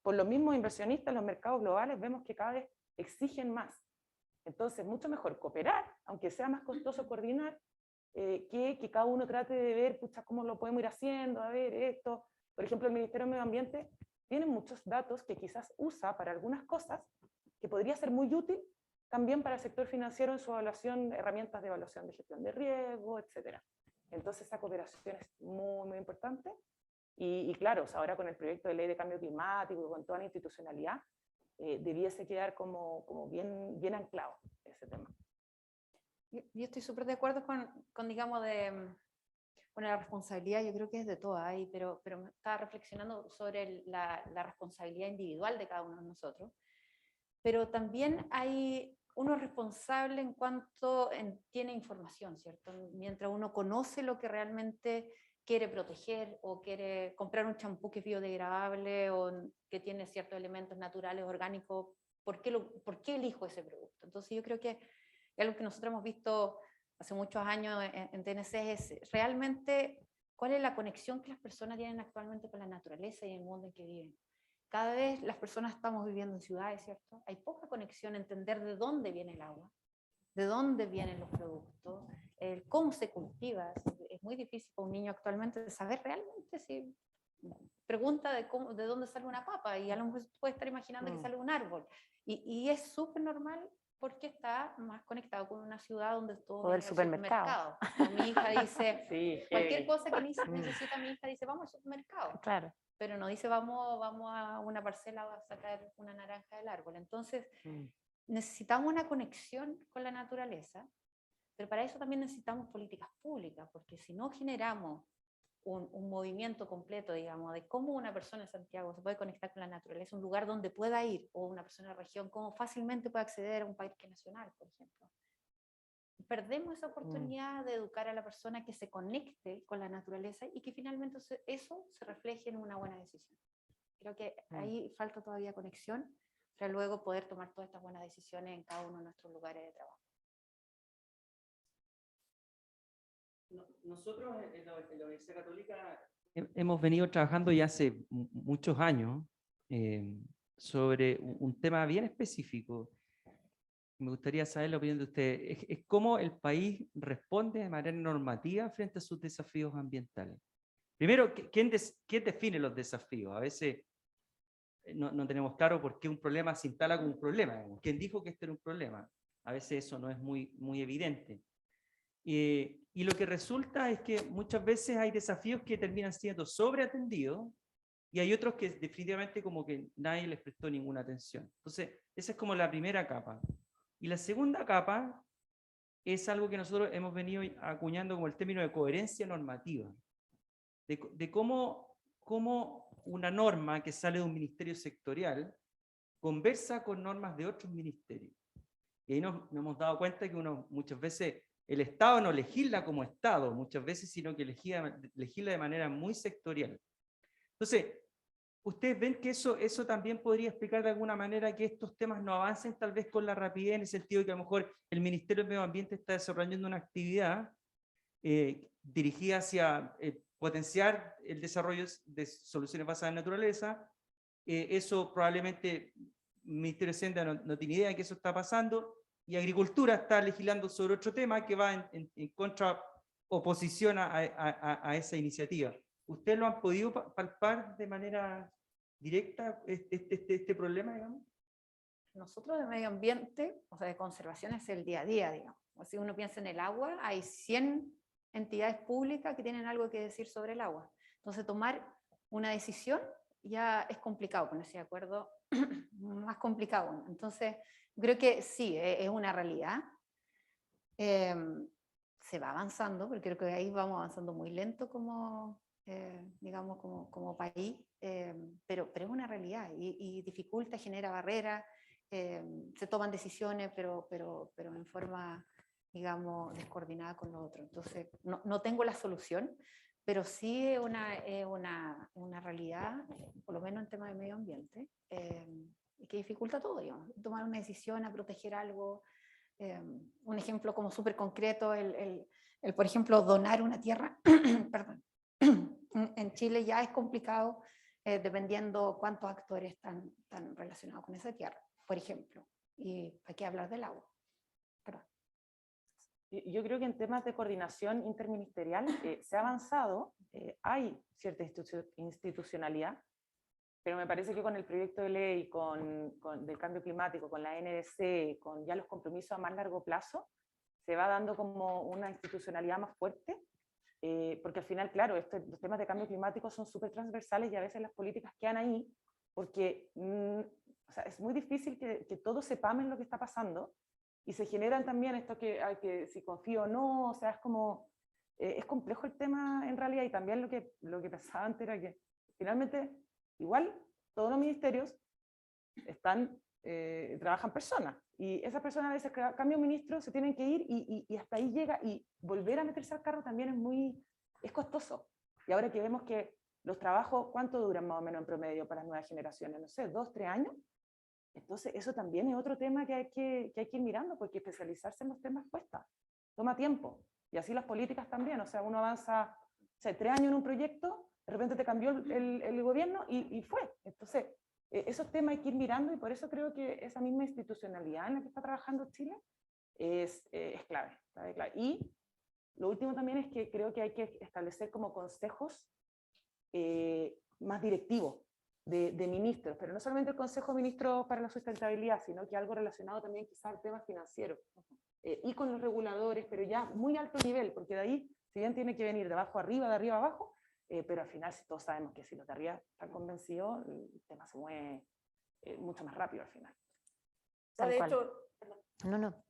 Por los mismos inversionistas en los mercados globales vemos que cada vez exigen más. Entonces, mucho mejor cooperar, aunque sea más costoso coordinar, que cada uno trate de ver, pucha, cómo lo podemos ir haciendo, a ver esto. Por ejemplo, el Ministerio de Medio Ambiente tiene muchos datos que quizás usa para algunas cosas, que podría ser muy útil también para el sector financiero en su evaluación, herramientas de evaluación de gestión de riesgo, etc. Entonces, esa cooperación es muy, muy importante. Y claro, o sea, ahora con el proyecto de ley de cambio climático, con toda la institucionalidad, debiese quedar como bien anclado ese tema. Yo estoy súper de acuerdo con digamos, bueno, la responsabilidad, yo creo que es de todas ahí, pero me estaba reflexionando sobre la responsabilidad individual de cada uno de nosotros. Pero también hay uno responsable en cuanto tiene información, ¿cierto? Mientras uno conoce lo que realmente quiere proteger o quiere comprar un champú que es biodegradable o que tiene ciertos elementos naturales, orgánicos, ¿por qué elijo ese producto? Entonces yo creo que algo que nosotros hemos visto hace muchos años en TNC es realmente cuál es la conexión que las personas tienen actualmente con la naturaleza y el mundo en que viven. Cada vez las personas estamos viviendo en ciudades, ¿cierto? Hay poca conexión, entender de dónde viene el agua, de dónde vienen los productos, cómo se cultiva. Es muy difícil para un niño actualmente saber realmente si pregunta de dónde sale una papa y a lo mejor puede estar imaginando que sale un árbol. Y es súper normal porque está más conectado con una ciudad donde todo o el supermercado. Mi hija dice, Sí, cualquier cosa que necesita mi hija dice, vamos al supermercado. Claro. Pero no dice, vamos a una parcela a sacar una naranja del árbol. Entonces, necesitamos una conexión con la naturaleza, pero para eso también necesitamos políticas públicas, porque si no generamos un movimiento completo, digamos, de cómo una persona en Santiago se puede conectar con la naturaleza, un lugar donde pueda ir, o una persona en la región, cómo fácilmente puede acceder a un parque nacional, por ejemplo. Perdemos esa oportunidad de educar a la persona que se conecte con la naturaleza y que finalmente eso se refleje en una buena decisión. Creo que ahí falta todavía conexión para luego poder tomar todas estas buenas decisiones en cada uno de nuestros lugares de trabajo. Nosotros en la Universidad Católica hemos venido trabajando ya hace muchos años sobre un tema bien específico. Me gustaría saber la opinión de usted. Es cómo el país responde de manera normativa frente a sus desafíos ambientales. Primero, ¿quién define los desafíos? A veces no tenemos claro por qué un problema se instala como un problema. Digamos. ¿Quién dijo que esto era un problema? A veces eso no es muy evidente. Y lo que resulta es que muchas veces hay desafíos que terminan siendo sobreatendidos y hay otros que definitivamente como que nadie les prestó ninguna atención. Entonces, esa es como la primera capa. Y la segunda capa es algo que nosotros hemos venido acuñando como el término de coherencia normativa. De cómo una norma que sale de un ministerio sectorial conversa con normas de otros ministerios. Y ahí nos hemos dado cuenta que muchas veces el Estado no legisla como Estado, muchas veces, sino que legisla de manera muy sectorial. Entonces, ¿ustedes ven que eso también podría explicar de alguna manera que estos temas no avancen tal vez con la rapidez, en el sentido de que a lo mejor el Ministerio del Medio Ambiente está desarrollando una actividad dirigida hacia potenciar el desarrollo de soluciones basadas en naturaleza? Eso probablemente el Ministerio de Hacienda no tiene idea de que eso está pasando, y Agricultura está legislando sobre otro tema que va en contraoposición a esa iniciativa. ¿Ustedes lo han podido palpar de manera directa este problema, digamos? Nosotros de medio ambiente, o sea, de conservación es el día a día, digamos. Si uno piensa en el agua, hay 100 entidades públicas que tienen algo que decir sobre el agua. Entonces, tomar una decisión ya es complicado, ponerse de acuerdo, más complicado. Entonces, creo que sí, es una realidad. Se va avanzando, porque creo que ahí vamos avanzando muy lento como, digamos, como país, pero es una realidad y dificulta, genera barreras, se toman decisiones, pero en forma, digamos, descoordinada con lo otro. Entonces, no tengo la solución, pero sí es una realidad, por lo menos en temas de medio ambiente, que dificulta todo, digamos, tomar una decisión a proteger algo. Un ejemplo como súper concreto, por ejemplo, donar una tierra, perdón, en Chile ya es complicado, dependiendo cuántos actores están relacionados con esa tierra, por ejemplo, y hay que hablar del agua. Perdón. Yo creo que en temas de coordinación interministerial se ha avanzado, hay cierta institucionalidad, pero me parece que con el proyecto de ley del cambio climático, con la NDC, con ya los compromisos a más largo plazo, se va dando como una institucionalidad más fuerte, porque al final, claro, los temas de cambio climático son súper transversales y a veces las políticas quedan ahí, porque o sea, es muy difícil que todos sepamos lo que está pasando, y se generan también esto que si confío o no, o sea, es como, es complejo el tema en realidad, y también lo que pensaba antes era que finalmente, igual, todos los ministerios trabajan personas, y esas personas a veces cambian ministro, se tienen que ir, y hasta ahí llega, y volver a meterse al carro también es costoso. Y ahora que vemos que los trabajos, ¿cuánto duran más o menos en promedio para las nuevas generaciones? No sé, 2, 3 años. Entonces, eso también es otro tema que hay que ir mirando, porque especializarse en los temas cuesta, toma tiempo. Y así las políticas también, o sea, uno avanza, o sea, 3 años en un proyecto, de repente te cambió el gobierno y fue. Entonces, esos temas hay que ir mirando, y por eso creo que esa misma institucionalidad en la que está trabajando Chile es clave. Y lo último también es que creo que hay que establecer como consejos más directivos de ministros, pero no solamente el Consejo de Ministros para la Sustentabilidad, sino que algo relacionado también quizás al tema financiero, y con los reguladores, pero ya muy alto nivel, porque de ahí, si bien tiene que venir de abajo arriba, de arriba abajo, pero al final todos sabemos que si los de arriba están convencidos, el tema se mueve mucho más rápido al final. De hecho,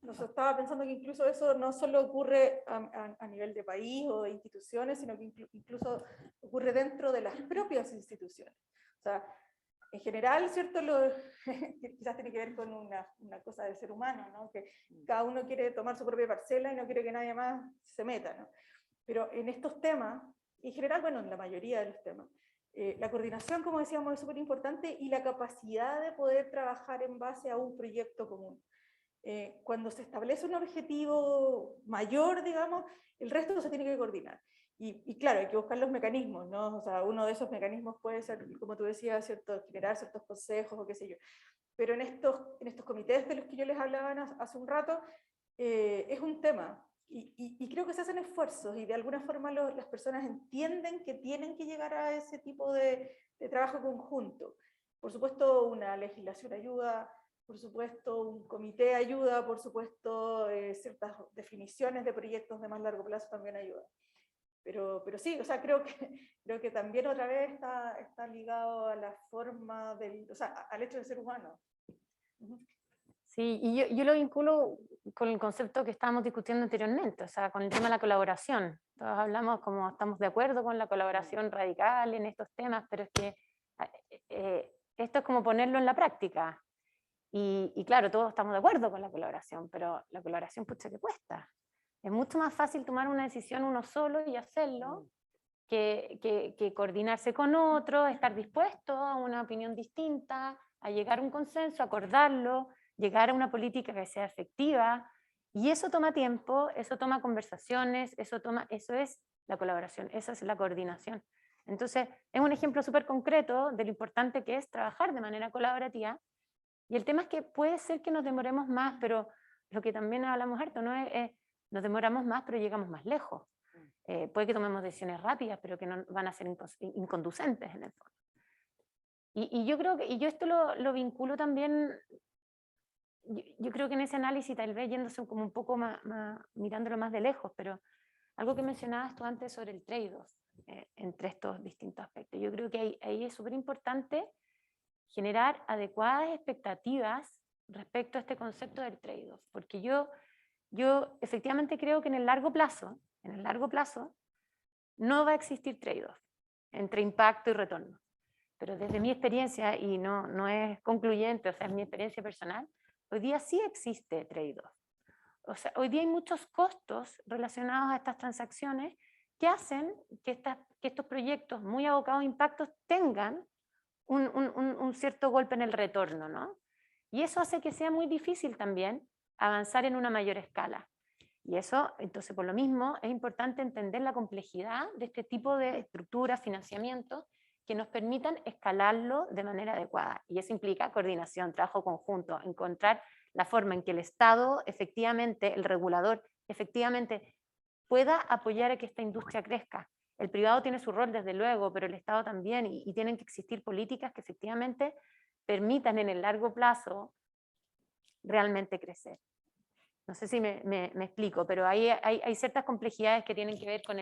nos estaba pensando que incluso eso no solo ocurre a nivel de país o de instituciones, sino que incluso ocurre dentro de las propias instituciones. O sea, en general, ¿cierto? Quizás tiene que ver con una cosa del ser humano, ¿no? Que cada uno quiere tomar su propia parcela y no quiere que nadie más se meta, ¿no? Pero en estos temas, en general, bueno, en la mayoría de los temas, la coordinación, como decíamos, es súper importante, y la capacidad de poder trabajar en base a un proyecto común. Cuando se establece un objetivo mayor, digamos, el resto se tiene que coordinar. Y claro, hay que buscar los mecanismos, ¿no? O sea, uno de esos mecanismos puede ser, como tú decías, ¿cierto?, generar ciertos consejos o qué sé yo. Pero en estos comités de los que yo les hablaba hace un rato, es un tema. Y creo que se hacen esfuerzos, y de alguna forma las personas entienden que tienen que llegar a ese tipo de trabajo conjunto. Por supuesto, una legislación ayuda, por supuesto, un comité ayuda, por supuesto, ciertas definiciones de proyectos de más largo plazo también ayudan. Pero sí, o sea, creo que también otra vez está ligado a la forma del, o sea, al hecho de ser humano. Sí, y yo lo vinculo con el concepto que estábamos discutiendo anteriormente, o sea, con el tema de la colaboración. Todos hablamos como estamos de acuerdo con la colaboración radical en estos temas, pero es que esto es como ponerlo en la práctica. Y claro, todos estamos de acuerdo con la colaboración, pero la colaboración, pucha, que cuesta. Es mucho más fácil tomar una decisión uno solo y hacerlo que coordinarse con otro, estar dispuesto a una opinión distinta, a llegar a un consenso, acordarlo, llegar a una política que sea efectiva. Y eso toma tiempo, eso toma conversaciones, eso es la colaboración, esa es la coordinación. Entonces, es un ejemplo súper concreto de lo importante que es trabajar de manera colaborativa. Y el tema es que puede ser que nos demoremos más, pero lo que también hablamos harto, ¿no? Nos demoramos más, pero llegamos más lejos. Puede que tomemos decisiones rápidas, pero que no van a ser inconducentes en el fondo. Y yo creo que, y yo esto lo vinculo también, yo creo que en ese análisis, tal vez yéndose como un poco más mirándolo más de lejos, pero algo que mencionabas tú antes sobre el trade-off entre estos distintos aspectos. Yo creo que ahí es súper importante generar adecuadas expectativas respecto a este concepto del trade-off, porque yo efectivamente creo que en el largo plazo no va a existir trade-off entre impacto y retorno. Pero desde mi experiencia, y no es concluyente, o sea, es mi experiencia personal, hoy día sí existe trade-off. O sea, hoy día hay muchos costos relacionados a estas transacciones que hacen que estos proyectos muy abocados a impactos tengan un cierto golpe en el retorno, ¿no? Y eso hace que sea muy difícil también avanzar en una mayor escala. Y eso, entonces, por lo mismo, es importante entender la complejidad de este tipo de estructuras, financiamiento, que nos permitan escalarlo de manera adecuada. Y eso implica coordinación, trabajo conjunto, encontrar la forma en que el Estado, efectivamente, el regulador, efectivamente, pueda apoyar a que esta industria crezca. El privado tiene su rol, desde luego, pero el Estado también, y tienen que existir políticas que efectivamente permitan en el largo plazo realmente crecer. No sé si me explico, pero hay ciertas complejidades que tienen que ver con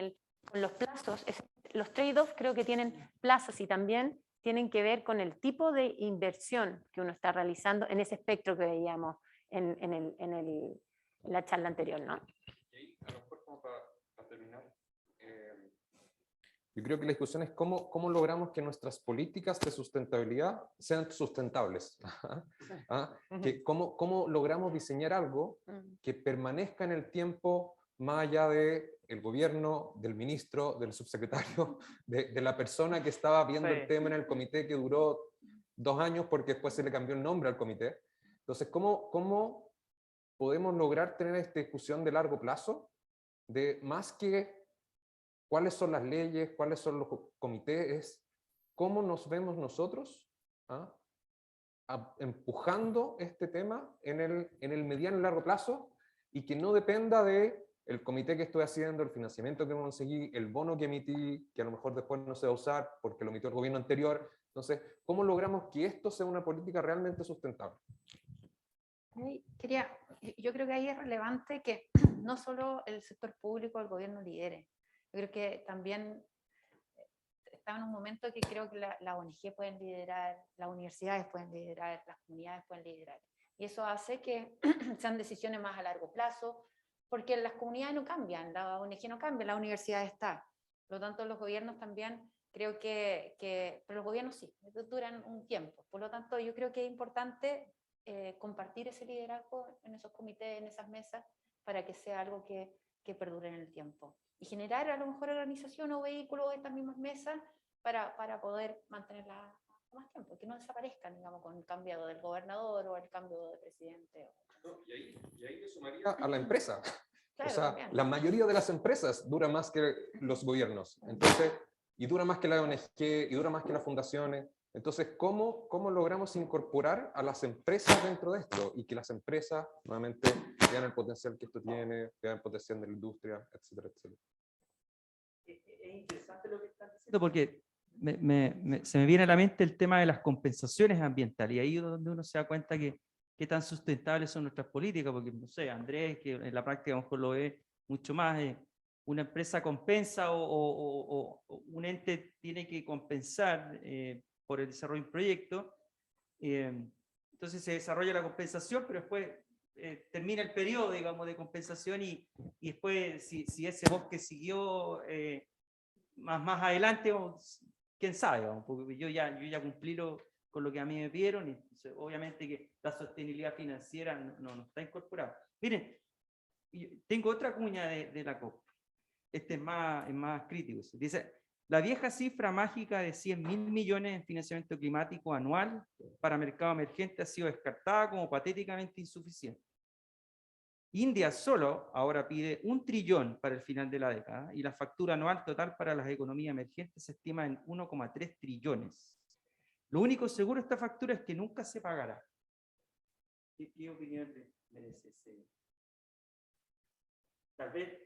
los plazos. Los trade-offs creo que tienen plazos y también tienen que ver con el tipo de inversión que uno está realizando en ese espectro que veíamos en la charla anterior, ¿no? Y ahí, a lo mejor como para terminar, yo creo que la discusión es cómo logramos que nuestras políticas de sustentabilidad sean sustentables. Cómo logramos diseñar algo que permanezca en el tiempo más allá del gobierno, del ministro, del subsecretario, de la persona que estaba viendo el tema en el comité que duró 2 años porque después se le cambió el nombre al comité. Entonces, ¿cómo podemos lograr tener esta discusión de largo plazo? De más que cuáles son las leyes, cuáles son los comités, es cómo nos vemos nosotros empujando este tema en el mediano y largo plazo, y que no dependa de el comité que estoy haciendo, el financiamiento que conseguí, el bono que emití, que a lo mejor después no se va a usar porque lo emitió el gobierno anterior. Entonces, ¿cómo logramos que esto sea una política realmente sustentable? Yo creo que ahí es relevante que no solo el sector público o el gobierno lidere. Yo creo que también está en un momento que creo que la ONG pueden liderar, las universidades pueden liderar, las comunidades pueden liderar. Y eso hace que sean decisiones más a largo plazo, porque las comunidades no cambian, la ONG no cambia, la universidad está. Por lo tanto, los gobiernos también, creo pero los gobiernos sí, duran un tiempo. Por lo tanto, yo creo que es importante compartir ese liderazgo en esos comités, en esas mesas, para que sea algo que perdure en el tiempo. Y generar a lo mejor organización o vehículos de estas mismas mesas para poder mantenerlas más tiempo, que no desaparezcan, digamos, con el cambio del gobernador o el cambio de presidente. Y ahí le sumaría a la empresa. Claro, o sea, también. La mayoría de las empresas dura más que los gobiernos. Entonces, y dura más que la ONG, y dura más que las fundaciones. Entonces, ¿cómo logramos incorporar a las empresas dentro de esto? Y que las empresas, nuevamente, vean el potencial que esto tiene, vean el potencial de la industria, etcétera, etcétera. Es interesante lo que están diciendo, porque se me viene a la mente el tema de las compensaciones ambientales, y ahí es donde uno se da cuenta que qué tan sustentables son nuestras políticas, porque, no sé, Andrés, que en la práctica a lo mejor lo ve mucho más, una empresa compensa o un ente tiene que compensar por el desarrollo de un proyecto, entonces se desarrolla la compensación, pero después termina el periodo, digamos, de compensación y después si ese bosque siguió más adelante, quién sabe, vamos, porque yo ya cumplí con lo que a mí me pidieron, y entonces, obviamente que la sostenibilidad financiera no está incorporada. Miren, tengo otra cuña de la COP. Este es más crítico. Dice, la vieja cifra mágica de 100.000 millones en financiamiento climático anual para mercado emergente ha sido descartada como patéticamente insuficiente. India solo ahora pide 1 trillón para el final de la década y la factura anual total para las economías emergentes se estima en 1,3 trillones. Lo único seguro de esta factura es que nunca se pagará. ¿Qué opinión merece ese? Tal vez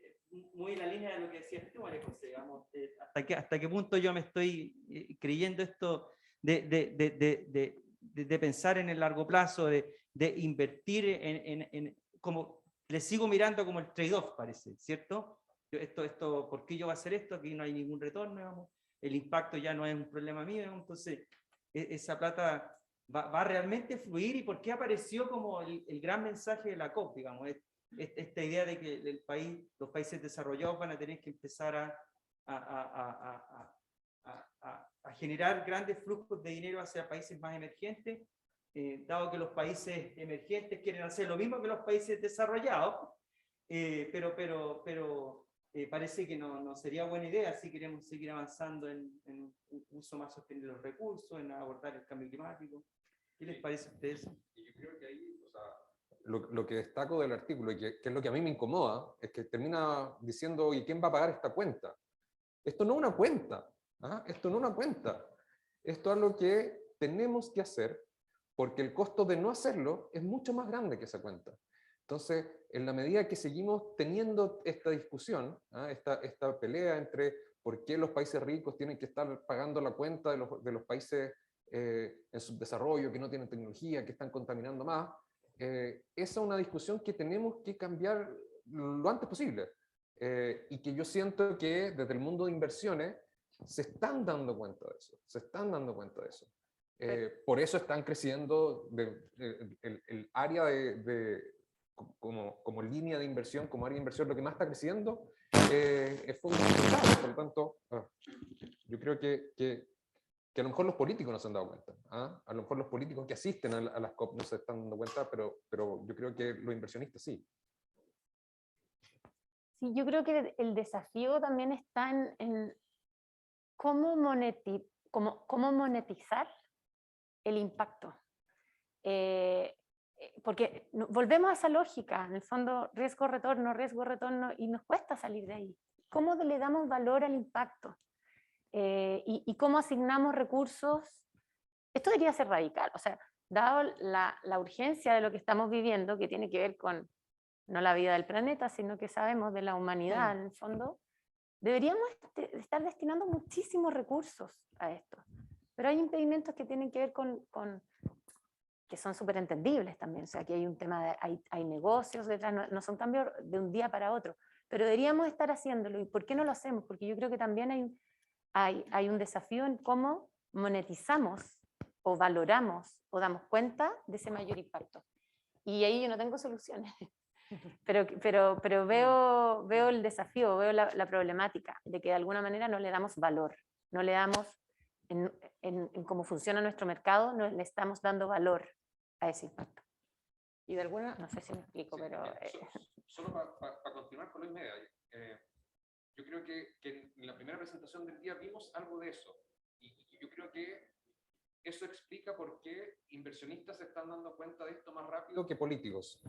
muy en la línea de lo que decías tú, María José, digamos, hasta qué punto yo me estoy creyendo esto de pensar en el largo plazo, de invertir como le sigo mirando como el trade-off, parece, ¿cierto? ¿Por qué yo voy a hacer esto? Aquí no hay ningún retorno, digamos, el impacto ya no es un problema mío, digamos, entonces esa plata va realmente a fluir. ¿Y por qué apareció como el gran mensaje de la COP, digamos? Esta idea de que los países desarrollados van a tener que empezar a generar grandes flujos de dinero hacia países más emergentes, dado que los países emergentes quieren hacer lo mismo que los países desarrollados, pero parece que no sería buena idea si queremos seguir avanzando en un uso más sostenible de los recursos, en abordar el cambio climático. ¿Qué les parece a ustedes? Yo creo que ahí, o sea, lo que destaco del artículo, y que es lo que a mí me incomoda, es que termina diciendo, ¿y quién va a pagar esta cuenta? Esto no es una cuenta, ¿ah? Esto no es una cuenta. Esto es algo que tenemos que hacer, porque el costo de no hacerlo es mucho más grande que esa cuenta. Entonces, en la medida que seguimos teniendo esta discusión, ¿ah? esta pelea entre por qué los países ricos tienen que estar pagando la cuenta de los países en subdesarrollo, que no tienen tecnología, que están contaminando más, esa es una discusión que tenemos que cambiar lo antes posible. Y que yo siento que desde el mundo de inversiones se están dando cuenta de eso, se están dando cuenta de eso. Por eso están creciendo el área como línea de inversión, como área de inversión, lo que más está creciendo es fondos capitales. Por lo tanto, yo creo que a lo mejor los políticos no se han dado cuenta. ¿Ah? A lo mejor los políticos que asisten a las COP no se están dando cuenta, pero yo creo que los inversionistas sí. Sí, yo creo que el desafío también está en cómo monetizar el impacto. Porque volvemos a esa lógica, en el fondo riesgo-retorno, y nos cuesta salir de ahí. ¿Cómo le damos valor al impacto? Y cómo asignamos recursos. Esto debería ser radical, o sea, dado la urgencia de lo que estamos viviendo, que tiene que ver con no la vida del planeta, sino que sabemos de la humanidad en el fondo, deberíamos estar destinando muchísimos recursos a esto. Pero hay impedimentos que tienen que ver que son súper entendibles también, o sea, que hay un tema, hay negocios detrás, no son cambios de un día para otro, pero deberíamos estar haciéndolo. ¿Y por qué no lo hacemos? Porque yo creo que también hay un desafío en cómo monetizamos o valoramos o damos cuenta de ese mayor impacto. Y ahí yo no tengo soluciones. Pero veo el desafío, veo la problemática de que de alguna manera no le damos valor, no le damos, en cómo funciona nuestro mercado, no le estamos dando valor a ese impacto. Y de alguna, no sé si me explico, Sí, pero... Solo para continuar con Luis Meda, yo creo que en la primera presentación del día vimos algo de eso, y yo creo que eso explica por qué inversionistas se están dando cuenta de esto más rápido que políticos.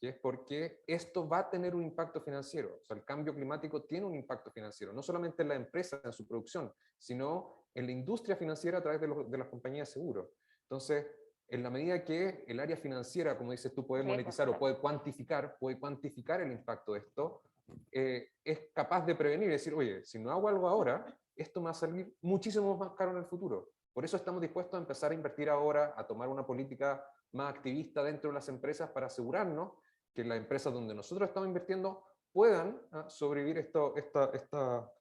Que es porque esto va a tener un impacto financiero. O sea, el cambio climático tiene un impacto financiero, no solamente en la empresa, en su producción, sino en la industria financiera a través de las compañías de seguro. Entonces, en la medida que el área financiera, como dices tú, puede monetizar o puede cuantificar el impacto de esto, es capaz de prevenir y decir, oye, si no hago algo ahora, esto me va a salir muchísimo más caro en el futuro. Por eso estamos dispuestos a empezar a invertir ahora, a tomar una política más activista dentro de las empresas para asegurarnos que las empresas donde nosotros estamos invirtiendo puedan sobrevivir esta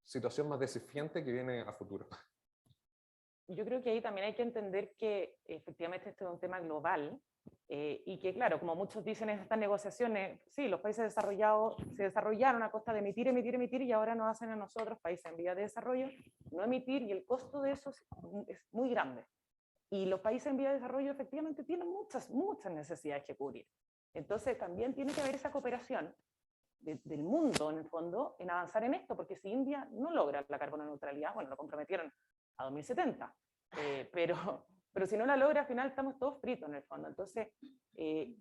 situación más desafiante que viene a futuro. Yo creo que ahí también hay que entender que efectivamente este es un tema global y que, claro, como muchos dicen en estas negociaciones, sí, los países desarrollados se desarrollaron a costa de emitir, emitir, emitir, y ahora nos hacen a nosotros, países en vías de desarrollo, no emitir, y el costo de eso es muy grande. Y los países en vías de desarrollo efectivamente tienen muchas necesidades que cubrir. Entonces también tiene que haber esa cooperación del mundo, en el fondo, en avanzar en esto, porque si India no logra la carbono neutralidad, bueno, lo comprometieron a 2070, pero si no la logra, al final estamos todos fritos en el fondo. Entonces,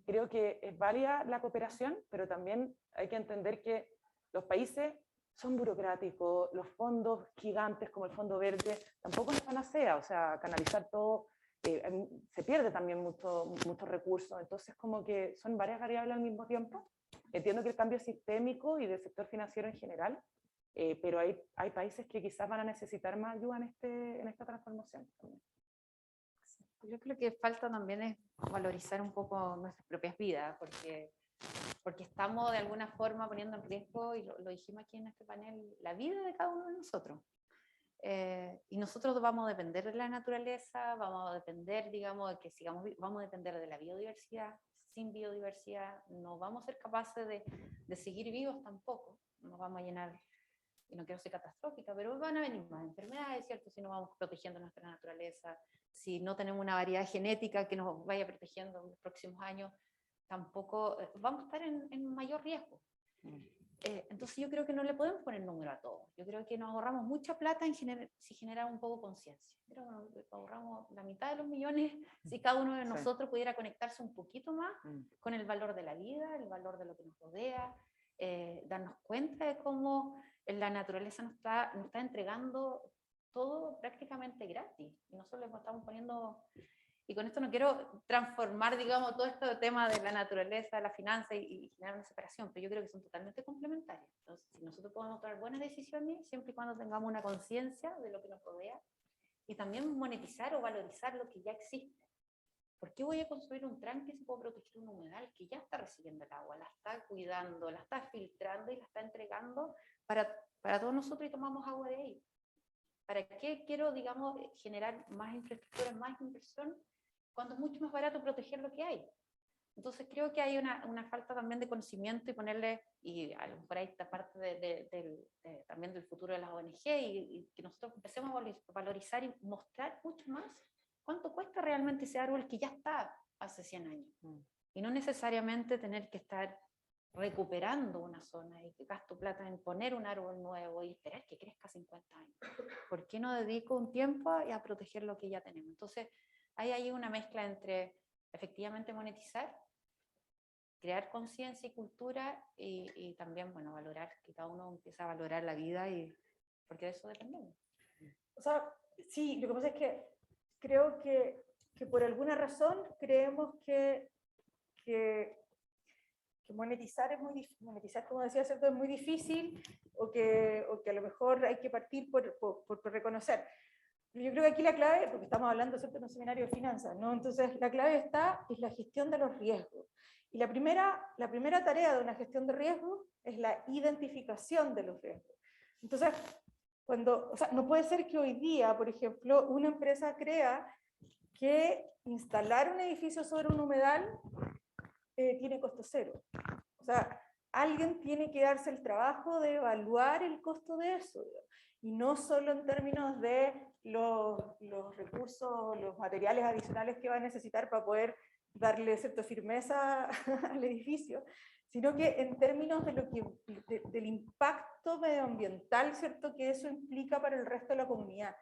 creo que es válida la cooperación, pero también hay que entender que los países son burocráticos, los fondos gigantes como el Fondo Verde tampoco es panacea, o sea, canalizar todo, se pierde también muchos recursos, entonces como que son varias variables al mismo tiempo. Entiendo que el cambio es sistémico y del sector financiero en general, pero hay países que quizás van a necesitar más ayuda en esta transformación también. Yo creo que falta también es valorizar un poco nuestras propias vidas, porque estamos de alguna forma poniendo en riesgo, y lo dijimos aquí en este panel, la vida de cada uno de nosotros. Y nosotros vamos a depender de la naturaleza, vamos a depender, digamos, de que vamos a depender de la biodiversidad. Sin biodiversidad no vamos a ser capaces de seguir vivos tampoco, nos vamos a llenar, y no quiero ser catastrófica, pero van a venir más enfermedades, ¿cierto? Si no vamos protegiendo nuestra naturaleza, si no tenemos una variedad genética que nos vaya protegiendo en los próximos años, tampoco vamos a estar en mayor riesgo. Entonces yo creo que no le podemos poner número a todo. Yo creo que nos ahorramos mucha plata si generamos un poco conciencia. Creo que nos ahorramos la mitad de los millones si cada uno de nosotros pudiera conectarse un poquito más con el valor de la vida, el valor de lo que nos rodea, darnos cuenta de cómo la naturaleza nos está entregando todo prácticamente gratis. Y nosotros le estamos poniendo... Y con esto no quiero transformar, digamos, todo este tema de la naturaleza, la finanza y generar una separación, pero yo creo que son totalmente complementarias. Entonces, si nosotros podemos tomar buenas decisiones, siempre y cuando tengamos una conciencia de lo que nos rodea, y también monetizar o valorizar lo que ya existe. ¿Por qué voy a construir un tranque si puedo proteger un humedal que ya está recibiendo el agua, la está cuidando, la está filtrando y la está entregando para todos nosotros y tomamos agua de ahí? ¿Para qué quiero, digamos, generar más infraestructura, más inversión, cuando es mucho más barato proteger lo que hay? Entonces creo que hay una falta también de conocimiento, y ponerle, y a lo mejor hay esta parte también del futuro de las ONG, y que nosotros empecemos a valorizar y mostrar mucho más cuánto cuesta realmente ese árbol que ya está hace 100 años. Y no necesariamente tener que estar recuperando una zona y que gasto plata en poner un árbol nuevo y esperar que crezca 50 años. ¿Por qué no dedico un tiempo a proteger lo que ya tenemos? Entonces, hay ahí una mezcla entre efectivamente monetizar, crear conciencia y cultura, y también, bueno, valorar, que cada uno empiece a valorar la vida, porque de eso dependemos. O sea, sí, lo que pasa es que creo que por alguna razón creemos que monetizar es muy difícil, monetizar, como decía, ¿cierto?, es muy difícil, o que a lo mejor hay que partir por reconocer. Yo creo que aquí la clave, porque estamos hablando, ¿cierto?, en un seminario de finanzas, ¿no? Entonces la clave es la gestión de los riesgos. Y la primera tarea de una gestión de riesgos es la identificación de los riesgos. Entonces, o sea, no puede ser que hoy día, por ejemplo, una empresa crea que instalar un edificio sobre un humedal tiene costo cero. O sea, alguien tiene que darse el trabajo de evaluar el costo de eso, y no solo en términos de los recursos, los materiales adicionales que va a necesitar para poder darle cierta firmeza al edificio, sino que en términos del impacto medioambiental, ¿cierto?, que eso implica para el resto de la comunidad.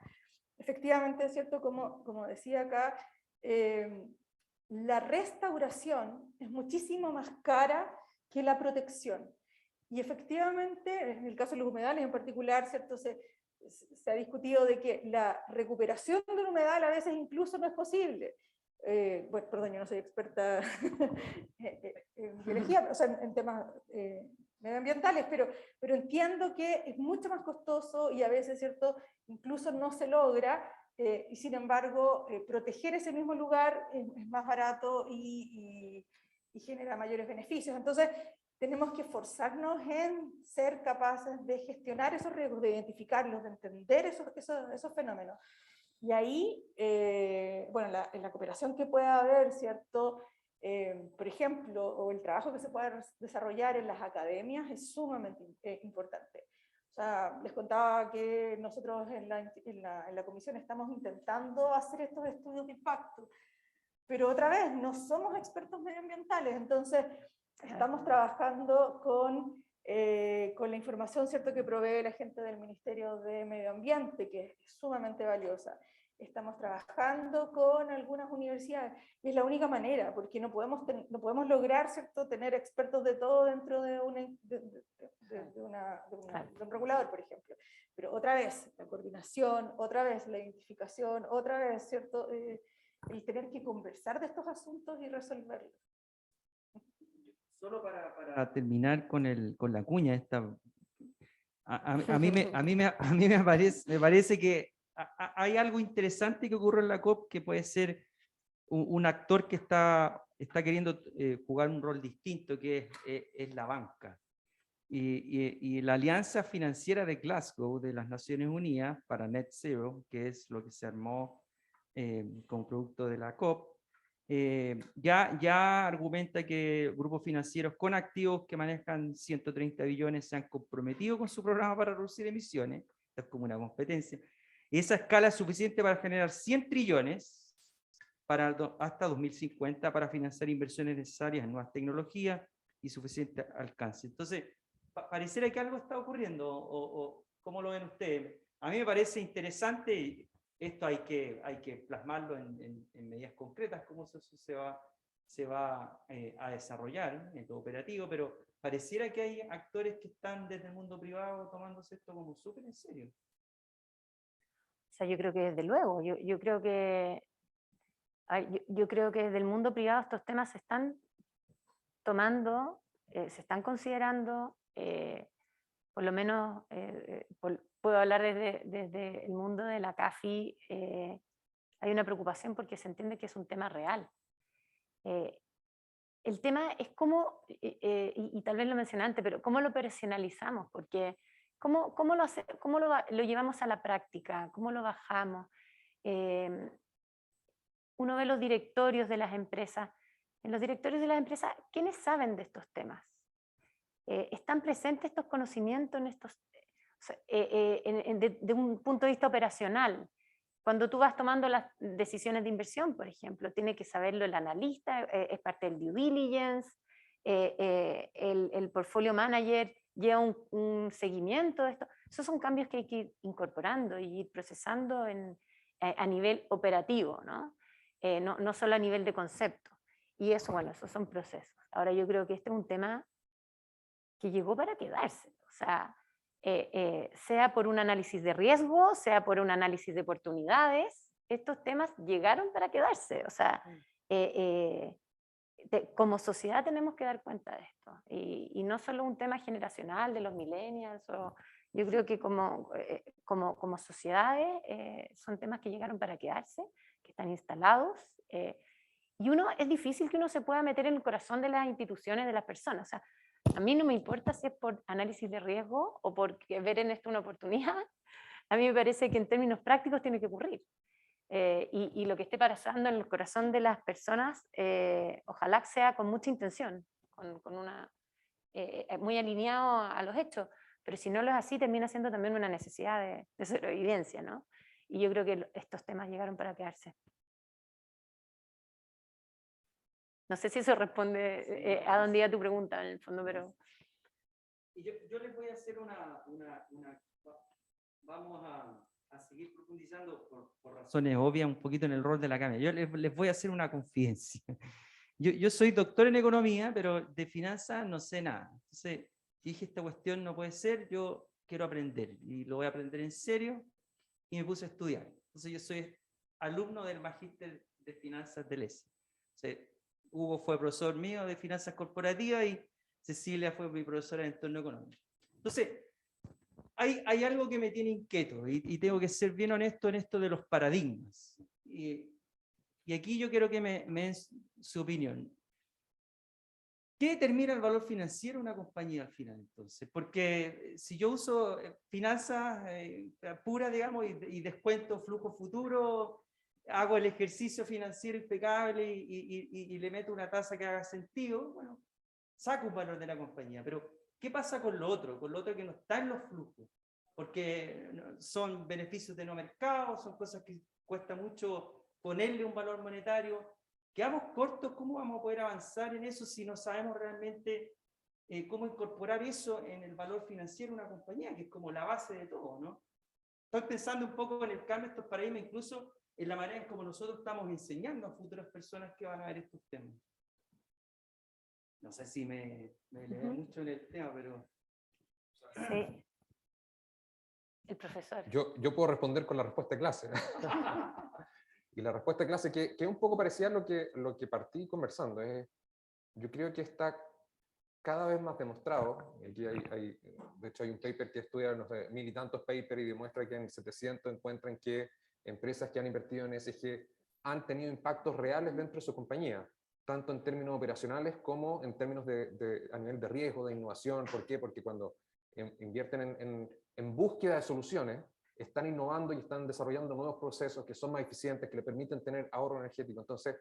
Efectivamente, ¿cierto?, como decía acá, la restauración es muchísimo más cara que la protección. Y efectivamente, en el caso de los humedales en particular, ¿cierto?, se ha discutido de que la recuperación del humedal a veces incluso no es posible. Bueno, perdón, yo no soy experta en biología, o sea, en temas medioambientales, pero entiendo que es mucho más costoso y a veces, ¿cierto?, incluso no se logra, y sin embargo, proteger ese mismo lugar es más barato y genera mayores beneficios. Entonces, tenemos que esforzarnos en ser capaces de gestionar esos riesgos, de identificarlos, de entender esos fenómenos. Y ahí, bueno, en la cooperación que pueda haber, ¿cierto?, por ejemplo, o el trabajo que se pueda desarrollar en las academias es sumamente importante. O sea, les contaba que nosotros en la comisión estamos intentando hacer estos estudios de impacto, pero otra vez, no somos expertos medioambientales, entonces estamos trabajando con la información, ¿cierto?, que provee la gente del Ministerio de Medio Ambiente, que es sumamente valiosa. Estamos trabajando con algunas universidades, y es la única manera, porque no podemos lograr, ¿cierto?, tener expertos de todo dentro de un regulador, por ejemplo. Pero otra vez, la coordinación, otra vez la identificación, otra vez, ¿cierto?, el tener que conversar de estos asuntos y resolverlos. Solo para terminar con la cuña esta, a mí me parece que hay algo interesante que ocurre en la COP, que puede ser un actor que está queriendo jugar un rol distinto, que es la banca. Y la Alianza Financiera de Glasgow de las Naciones Unidas para Net Zero, que es lo que se armó como producto de la COP, ya argumenta que grupos financieros con activos que manejan 130 billones se han comprometido con su programa para reducir emisiones. Esto es como una competencia. Esa escala es suficiente para generar 100 trillones hasta 2050 para financiar inversiones necesarias en nuevas tecnologías y suficiente alcance. Entonces, pareciera que algo está ocurriendo, o ¿cómo lo ven ustedes? A mí me parece interesante. Esto hay que plasmarlo en medidas concretas, cómo se va a desarrollar en lo operativo, pero pareciera que hay actores que están desde el mundo privado tomándose esto como súper en serio. O sea, yo creo que desde luego, yo creo que desde el mundo privado estos temas se están tomando, se están considerando, por lo menos puedo hablar desde el mundo de la CAFI, hay una preocupación porque se entiende que es un tema real. El tema es cómo, y tal vez lo mencioné antes, pero cómo lo operacionalizamos, porque cómo lo llevamos a la práctica, cómo lo bajamos. Uno ve los directorios de las empresas. En los directorios de las empresas, ¿quiénes saben de estos temas? ¿Están presentes estos conocimientos de un punto de vista operacional? Cuando tú vas tomando las decisiones de inversión, por ejemplo, tiene que saberlo el analista, es parte del due diligence, el portfolio manager lleva un seguimiento de esto. Esos son cambios que hay que ir incorporando y ir procesando a nivel operativo, ¿no? No solo a nivel de concepto. Y eso, bueno, esos son procesos. Ahora yo creo que este es un tema que llegó para quedarse. O sea, sea por un análisis de riesgo, sea por un análisis de oportunidades, estos temas llegaron para quedarse. O sea, como sociedad tenemos que dar cuenta de esto. Y no solo un tema generacional de los millennials. Yo creo que como sociedades son temas que llegaron para quedarse, que están instalados. Y es difícil que uno se pueda meter en el corazón de las instituciones, de las personas. O sea, a mí no me importa si es por análisis de riesgo o por ver en esto una oportunidad. A mí me parece que en términos prácticos tiene que ocurrir. Y lo que esté pasando en el corazón de las personas, ojalá sea con mucha intención, muy alineado a los hechos. Pero si no lo es así, termina siendo también una necesidad de sobrevivencia, ¿no? Y yo creo que estos temas llegaron para quedarse. No sé si eso responde a dónde iba tu pregunta, en el fondo, pero... Y yo les voy a hacer vamos a seguir profundizando por razones obvias un poquito en el rol de la academia. Yo les voy a hacer una confidencia. Yo soy doctor en economía, pero de finanzas no sé nada. Entonces dije, esta cuestión no puede ser, yo quiero aprender y lo voy a aprender en serio y me puse a estudiar. Entonces yo soy alumno del Magíster de Finanzas del ESE. Hugo fue profesor mío de finanzas corporativas y Cecilia fue mi profesora de entorno económico. Entonces, hay algo que me tiene inquieto y tengo que ser bien honesto en esto de los paradigmas. Y aquí yo quiero que me den su opinión. ¿Qué determina el valor financiero de una compañía al final, entonces? Porque si yo uso finanzas puras, digamos, y descuento flujo futuro, hago el ejercicio financiero impecable y le meto una tasa que haga sentido, bueno, saco un valor de la compañía. Pero, ¿qué pasa con lo otro? Con lo otro que no está en los flujos. Porque son beneficios de no mercado, son cosas que cuesta mucho ponerle un valor monetario. Quedamos cortos, ¿cómo vamos a poder avanzar en eso si no sabemos realmente cómo incorporar eso en el valor financiero de una compañía, que es como la base de todo, ¿no? Estoy pensando un poco en el cambio de estos paradigmas, incluso en la manera en cómo nosotros estamos enseñando a futuras personas que van a ver estos temas. No sé si me leí mucho en el tema, pero... Sí. El profesor. Yo puedo responder con la respuesta de clase. Y la respuesta de clase, que es un poco parecida a lo que partí conversando, yo creo que está cada vez más demostrado. Aquí de hecho hay un paper que estudia, no sé, 1000 y tantos papers y demuestra que en 700 encuentran que empresas que han invertido en ESG han tenido impactos reales dentro de su compañía, tanto en términos operacionales como en términos a nivel de riesgo, de innovación. ¿Por qué? Porque cuando invierten en búsqueda de soluciones, están innovando y están desarrollando nuevos procesos que son más eficientes, que le permiten tener ahorro energético. Entonces,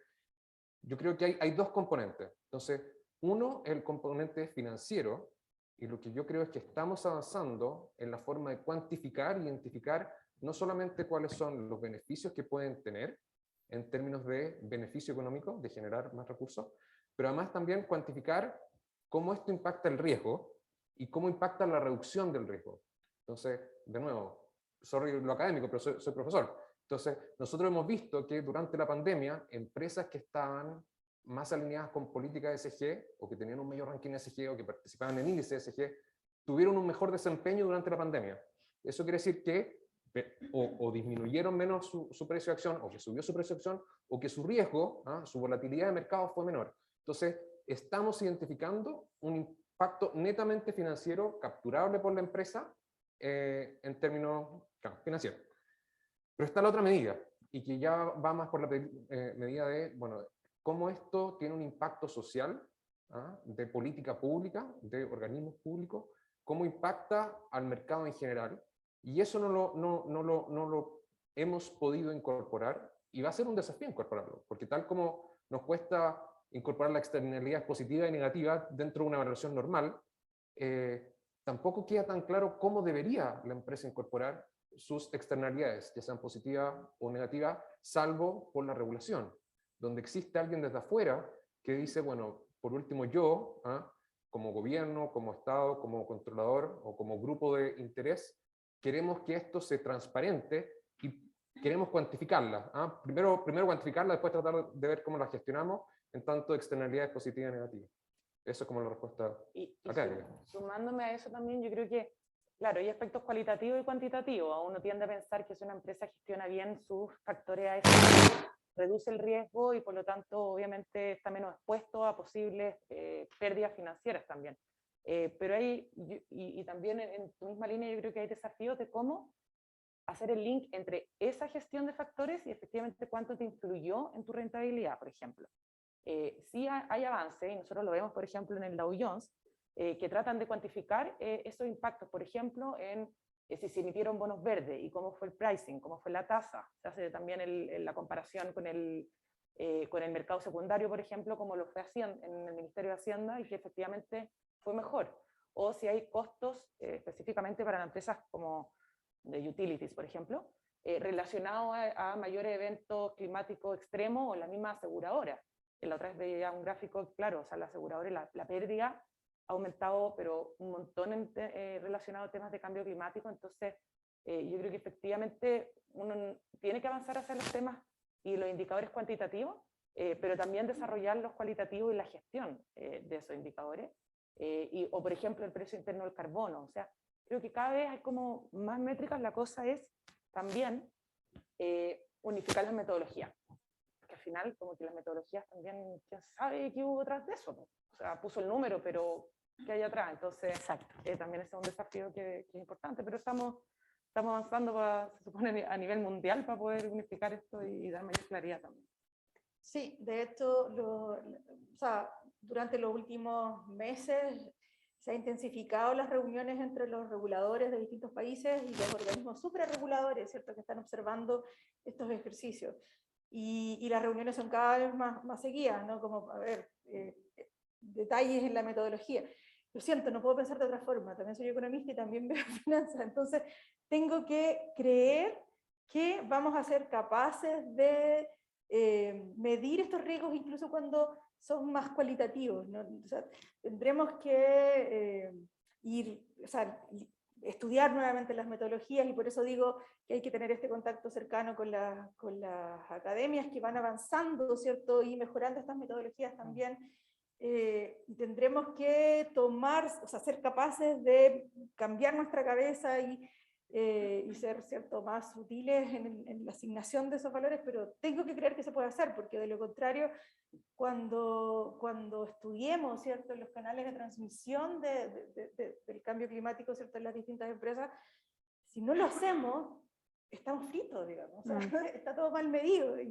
yo creo que hay dos componentes. Entonces, uno es el componente financiero, y lo que yo creo es que estamos avanzando en la forma de cuantificar e identificar no solamente cuáles son los beneficios que pueden tener en términos de beneficio económico, de generar más recursos, pero además también cuantificar cómo esto impacta el riesgo y cómo impacta la reducción del riesgo. Entonces, de nuevo, sorry lo académico, pero soy profesor. Entonces, nosotros hemos visto que durante la pandemia, empresas que estaban más alineadas con políticas ESG, o que tenían un mayor ranking ESG, o que participaban en índices ESG, tuvieron un mejor desempeño durante la pandemia. Eso quiere decir que o disminuyeron menos su precio de acción, o que subió su precio de acción, o que su riesgo, su volatilidad de mercado fue menor. Entonces, estamos identificando un impacto netamente financiero capturable por la empresa en términos financieros. Pero está la otra medida, y que ya va más por la medida de, bueno, cómo esto tiene un impacto social, de política pública, de organismos públicos, cómo impacta al mercado en general, y eso no lo hemos podido incorporar, y va a ser un desafío incorporarlo, porque tal como nos cuesta incorporar las externalidades positivas y negativas dentro de una evaluación normal, tampoco queda tan claro cómo debería la empresa incorporar sus externalidades, ya sean positivas o negativas, salvo por la regulación, donde existe alguien desde afuera que dice, bueno, por último yo, como gobierno, como Estado, como controlador o como grupo de interés, queremos que esto sea transparente y queremos cuantificarla. Primero cuantificarla, después tratar de ver cómo la gestionamos en tanto externalidades positivas y negativas. Eso es como la respuesta académica. Sumándome a eso también, yo creo que, claro, hay aspectos cualitativos y cuantitativos. Uno tiende a pensar que si una empresa gestiona bien sus factores ASG, reduce el riesgo y por lo tanto obviamente está menos expuesto a posibles pérdidas financieras también. Pero hay, y también en tu misma línea, yo creo que hay desafíos de cómo hacer el link entre esa gestión de factores y efectivamente cuánto te influyó en tu rentabilidad, por ejemplo. Sí hay avance, y nosotros lo vemos, por ejemplo, en el Dow Jones, que tratan de cuantificar esos impactos, por ejemplo, en si se emitieron bonos verdes y cómo fue el pricing, cómo fue la tasa. Se hace también la comparación con el mercado secundario, por ejemplo, como lo fue en el Ministerio de Hacienda, y que efectivamente fue mejor. O si hay costos específicamente para empresas como de utilities, por ejemplo, relacionados a mayores eventos climáticos extremos o la misma aseguradora. La otra vez veía un gráfico, claro, o sea, la aseguradora, la pérdida ha aumentado, pero un montón relacionado a temas de cambio climático. Entonces, yo creo que efectivamente uno tiene que avanzar hacia los temas y los indicadores cuantitativos, pero también desarrollar los cualitativos y la gestión de esos indicadores. O, por ejemplo, el precio interno del carbono. O sea, creo que cada vez hay como más métricas. La cosa es también unificar las metodologías. Porque al final, como que las metodologías también, quién sabe qué hubo detrás de eso. O sea, puso el número, pero que hay atrás. Entonces, Exacto. también ese es un desafío que es importante, pero estamos avanzando, se supone, a nivel mundial para poder unificar esto y dar mayor claridad también. Sí, de hecho, o sea, durante los últimos meses se han intensificado las reuniones entre los reguladores de distintos países y los organismos suprarreguladores, ¿cierto?, que están observando estos ejercicios. Y las reuniones son cada vez más seguidas, ¿no? Como, a ver, detalles en la metodología. Lo siento, no puedo pensar de otra forma, también soy economista y también veo finanzas, entonces tengo que creer que vamos a ser capaces de medir estos riesgos incluso cuando son más cualitativos, ¿no? O sea, tendremos que estudiar nuevamente las metodologías y por eso digo que hay que tener este contacto cercano con las academias que van avanzando, ¿cierto? Y mejorando estas metodologías también. Tendremos que ser capaces de cambiar nuestra cabeza y ser, ¿cierto?, más sutiles en la asignación de esos valores, pero tengo que creer que se puede hacer, porque de lo contrario, cuando estudiemos, ¿cierto?, los canales de transmisión del cambio climático, ¿cierto?, en las distintas empresas, si no lo hacemos, estamos fritos, digamos, o sea, está todo mal medido,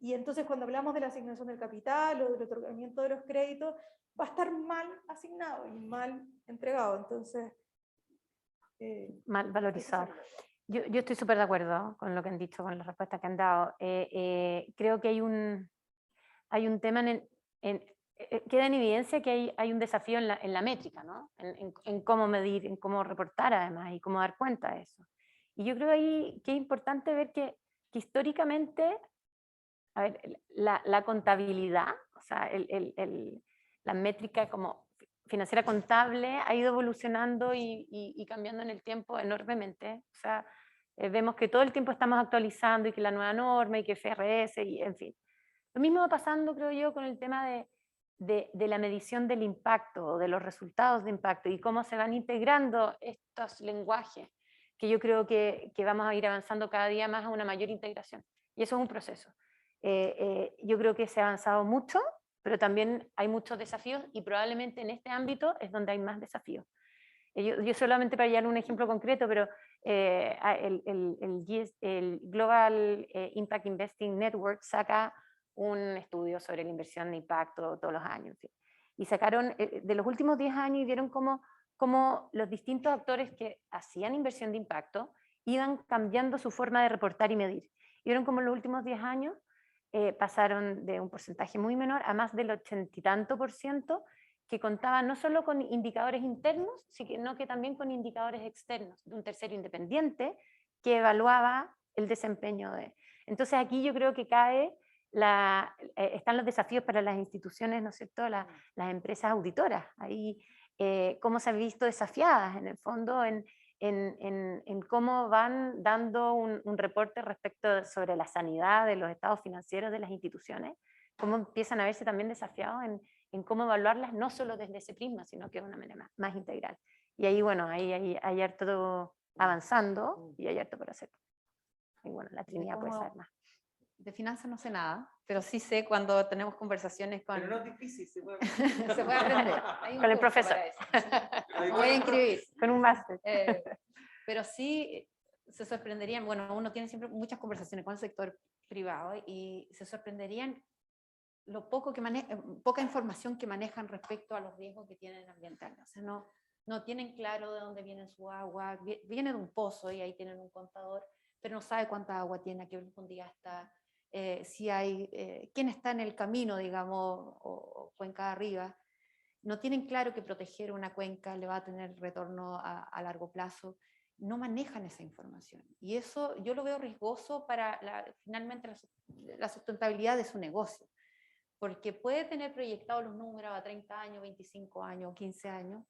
y entonces cuando hablamos de la asignación del capital o del otorgamiento de los créditos, va a estar mal asignado y mal entregado, entonces... mal valorizado. Yo estoy súper de acuerdo con lo que han dicho, con las respuestas que han dado. Creo que hay un tema queda en evidencia que hay un desafío en la métrica, ¿no? En cómo medir, en cómo reportar además y cómo dar cuenta de eso. Y yo creo ahí que es importante ver que históricamente, a ver, la contabilidad, o sea, la métrica como financiera contable ha ido evolucionando y cambiando en el tiempo enormemente. O sea, vemos que todo el tiempo estamos actualizando y que la nueva norma y que FRS y en fin. Lo mismo va pasando, creo yo, con el tema de la medición del impacto o de los resultados de impacto y cómo se van integrando estos lenguajes, que yo creo que vamos a ir avanzando cada día más a una mayor integración. Y eso es un proceso. Yo creo que se ha avanzado mucho, pero también hay muchos desafíos y probablemente en este ámbito es donde hay más desafíos. Yo solamente para llevar un ejemplo concreto, pero el Global Impact Investing Network saca un estudio sobre la inversión de impacto todos los años. ¿Sí? Y sacaron, de los últimos 10 años, y vieron cómo los distintos actores que hacían inversión de impacto iban cambiando su forma de reportar y medir. Y vieron cómo en los últimos 10 años pasaron de un porcentaje muy menor a más del 80 y tanto %, que contaban no solo con indicadores internos, sino que también con indicadores externos, de un tercero independiente que evaluaba el desempeño de... Entonces aquí yo creo que están los desafíos para las instituciones, ¿no es cierto?, las empresas auditoras, ahí cómo se han visto desafiadas en el fondo en cómo van dando un reporte sobre la sanidad de los estados financieros de las instituciones, cómo empiezan a verse también desafiados en cómo evaluarlas, no solo desde ese prisma, sino que de una manera más integral. Y ahí, bueno, hay harto avanzando y hay harto por hacer. Y bueno, la Trinidad puede saber más. De finanzas no sé nada, pero sí sé cuando tenemos conversaciones con... Pero no es difícil, se puede Se puede aprender. Hay un Con el curso profesor. para eso. Me voy a inscribir. Con un máster. Pero sí se sorprenderían, bueno, uno tiene siempre muchas conversaciones con el sector privado y se sorprenderían lo poco poca información que manejan respecto a los riesgos que tienen ambientales. O sea, no tienen claro de dónde viene su agua, viene de un pozo y ahí tienen un contador, pero no sabe cuánta agua tiene, a qué profundidad está, si hay, quién está en el camino, digamos, o cuenca arriba. No tienen claro que proteger una cuenca le va a tener retorno a largo plazo. No manejan esa información. Y eso yo lo veo riesgoso para finalmente la sustentabilidad de su negocio. Porque puede tener proyectados los números a 30 años, 25 años, 15 años,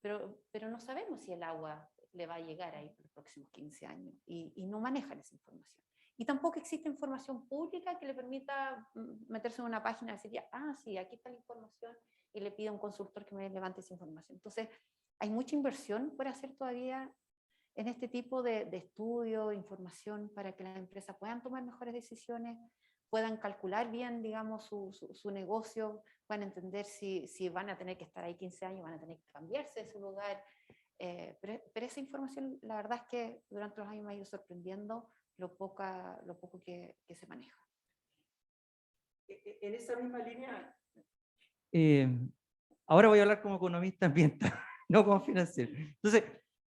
pero no sabemos si el agua le va a llegar ahí por los próximos 15 años y no manejan esa información. Y tampoco existe información pública que le permita meterse en una página y decir, sí, aquí está la información y le pide a un consultor que me levante esa información. Entonces, hay mucha inversión por hacer todavía en este tipo de estudio, de información, para que las empresas puedan tomar mejores decisiones, puedan calcular bien, digamos, su negocio, puedan entender si van a tener que estar ahí 15 años, van a tener que cambiarse de su lugar. Pero esa información, la verdad es que durante los años me ha ido sorprendiendo lo poco que se maneja. En esa misma línea, ahora voy a hablar como economista ambiental, no como financiero. Entonces,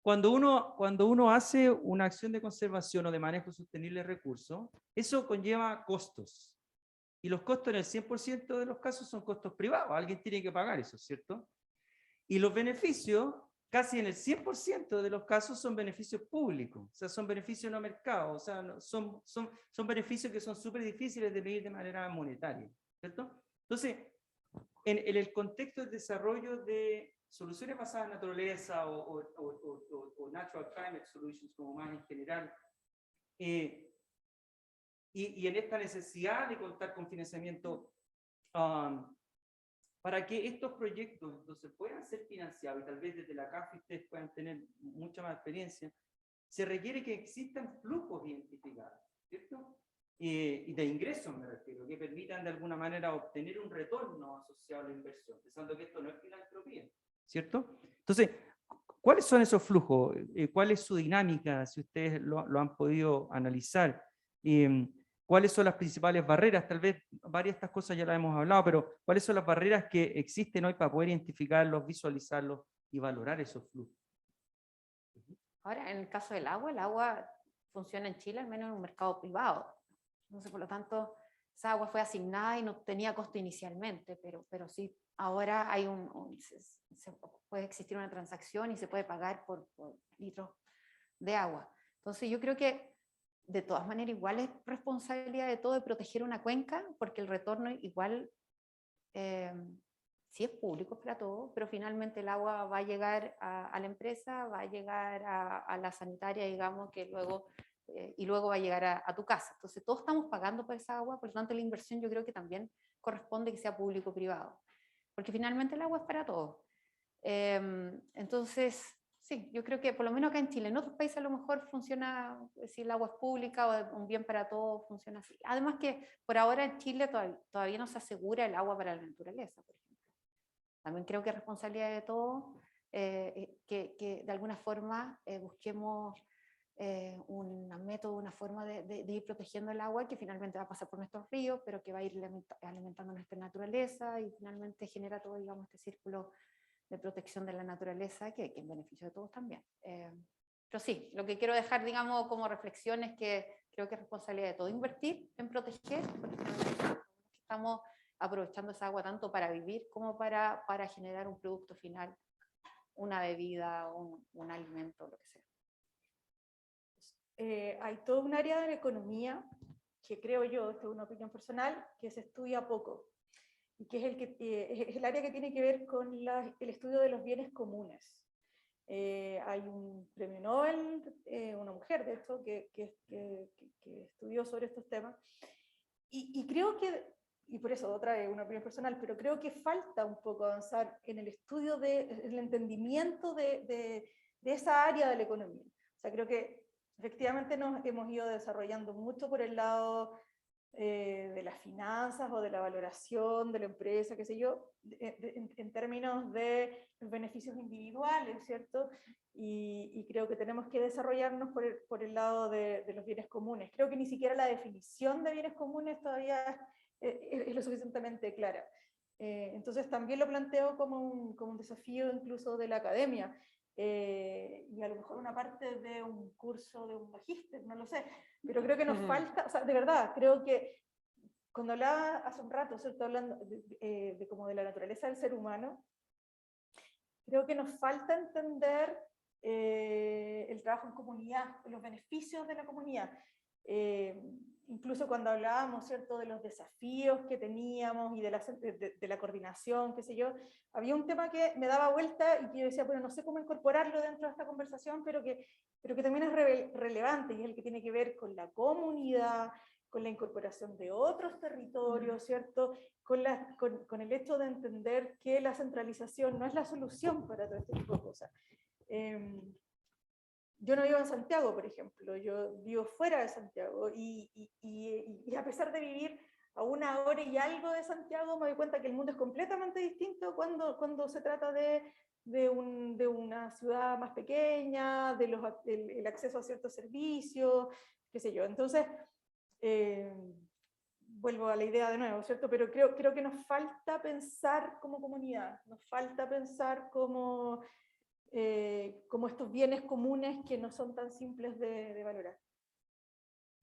cuando uno hace una acción de conservación o de manejo sostenible de recursos, eso conlleva costos. Y los costos en el 100% de los casos son costos privados. Alguien tiene que pagar eso, ¿cierto? Y los beneficios, casi en el 100% de los casos, son beneficios públicos. O sea, son beneficios no mercados. O sea, son beneficios que son súper difíciles de medir de manera monetaria, ¿cierto? Entonces, en el contexto del desarrollo de soluciones basadas en naturaleza o natural climate solutions, como más en general, y en esta necesidad de contar con financiamiento para que estos proyectos entonces puedan ser financiados, y tal vez desde la CAF ustedes puedan tener mucha más experiencia, se requiere que existan flujos identificados, ¿cierto? Y de ingresos me refiero, que permitan de alguna manera obtener un retorno asociado a la inversión, pensando que esto no es filantropía, ¿cierto? Entonces, ¿cuáles son esos flujos? ¿Cuál es su dinámica, si ustedes lo han podido analizar? ¿Cuáles son las principales barreras? Tal vez varias de estas cosas ya las hemos hablado, pero ¿cuáles son las barreras que existen hoy para poder identificarlos, visualizarlos y valorar esos flujos? Ahora, en el caso del agua, el agua funciona en Chile al menos en un mercado privado. Entonces, por lo tanto, esa agua fue asignada y no tenía costo inicialmente, pero sí, ahora hay puede existir una transacción y se puede pagar por litros de agua. Entonces, yo creo que de todas maneras igual es responsabilidad de todo de proteger una cuenca, porque el retorno igual sí es público para todo, pero finalmente el agua va a llegar a la empresa, va a llegar a la sanitaria, digamos, que luego, y luego va a llegar a tu casa. Entonces todos estamos pagando por esa agua, por lo tanto la inversión yo creo que también corresponde que sea público-privado, porque finalmente el agua es para todos. Entonces, sí, yo creo que por lo menos acá en Chile, en otros países a lo mejor funciona, si el agua es pública o un bien para todos, funciona así. Además que por ahora en Chile todavía no se asegura el agua para la naturaleza, por ejemplo. También creo que es responsabilidad de todos que de alguna forma busquemos un método, una forma de ir protegiendo el agua que finalmente va a pasar por nuestros ríos, pero que va a ir alimentando nuestra naturaleza y finalmente genera todo, digamos, este círculo de protección de la naturaleza que en beneficio de todos también. Pero sí, lo que quiero dejar, digamos, como reflexión es que creo que es responsabilidad de todo invertir en proteger, porque estamos aprovechando esa agua tanto para vivir como para generar un producto final, una bebida, un alimento, lo que sea. Hay todo un área de la economía que creo yo, esto es una opinión personal, que se estudia poco, y que es el área que tiene que ver con el estudio de los bienes comunes. Hay un premio Nobel, una mujer de hecho, que estudió sobre estos temas, y creo que, y por eso otra es una opinión personal, pero creo que falta un poco avanzar en el estudio, el entendimiento de esa área de la economía. O sea, creo que efectivamente nos hemos ido desarrollando mucho por el lado de las finanzas o de la valoración de la empresa, qué sé yo, en términos de los beneficios individuales, ¿cierto? Y creo que tenemos que desarrollarnos por el lado de los bienes comunes. Creo que ni siquiera la definición de bienes comunes todavía es lo suficientemente clara. Entonces también lo planteo como un desafío incluso de la academia. Y a lo mejor una parte de un curso de un magíster, no lo sé, pero creo que nos falta, o sea, de verdad, creo que cuando hablaba hace un rato, ¿cierto? Hablando como de la naturaleza del ser humano, creo que nos falta entender el trabajo en comunidad, los beneficios de la comunidad. Incluso cuando hablábamos, ¿cierto?, de los desafíos que teníamos y de la coordinación, qué sé yo, había un tema que me daba vuelta y que yo decía, bueno, no sé cómo incorporarlo dentro de esta conversación, pero que también es relevante, y es el que tiene que ver con la comunidad, con la incorporación de otros territorios, ¿cierto?, con el hecho de entender que la centralización no es la solución para todo este tipo de cosas. Yo no vivo en Santiago, por ejemplo, yo vivo fuera de Santiago, y a pesar de vivir a 1 hora y algo de Santiago, me doy cuenta que el mundo es completamente distinto cuando se trata de una ciudad más pequeña, el acceso a ciertos servicios, qué sé yo. Entonces, vuelvo a la idea de nuevo, ¿cierto? Pero creo que nos falta pensar como comunidad, nos falta pensar como estos bienes comunes que no son tan simples de valorar.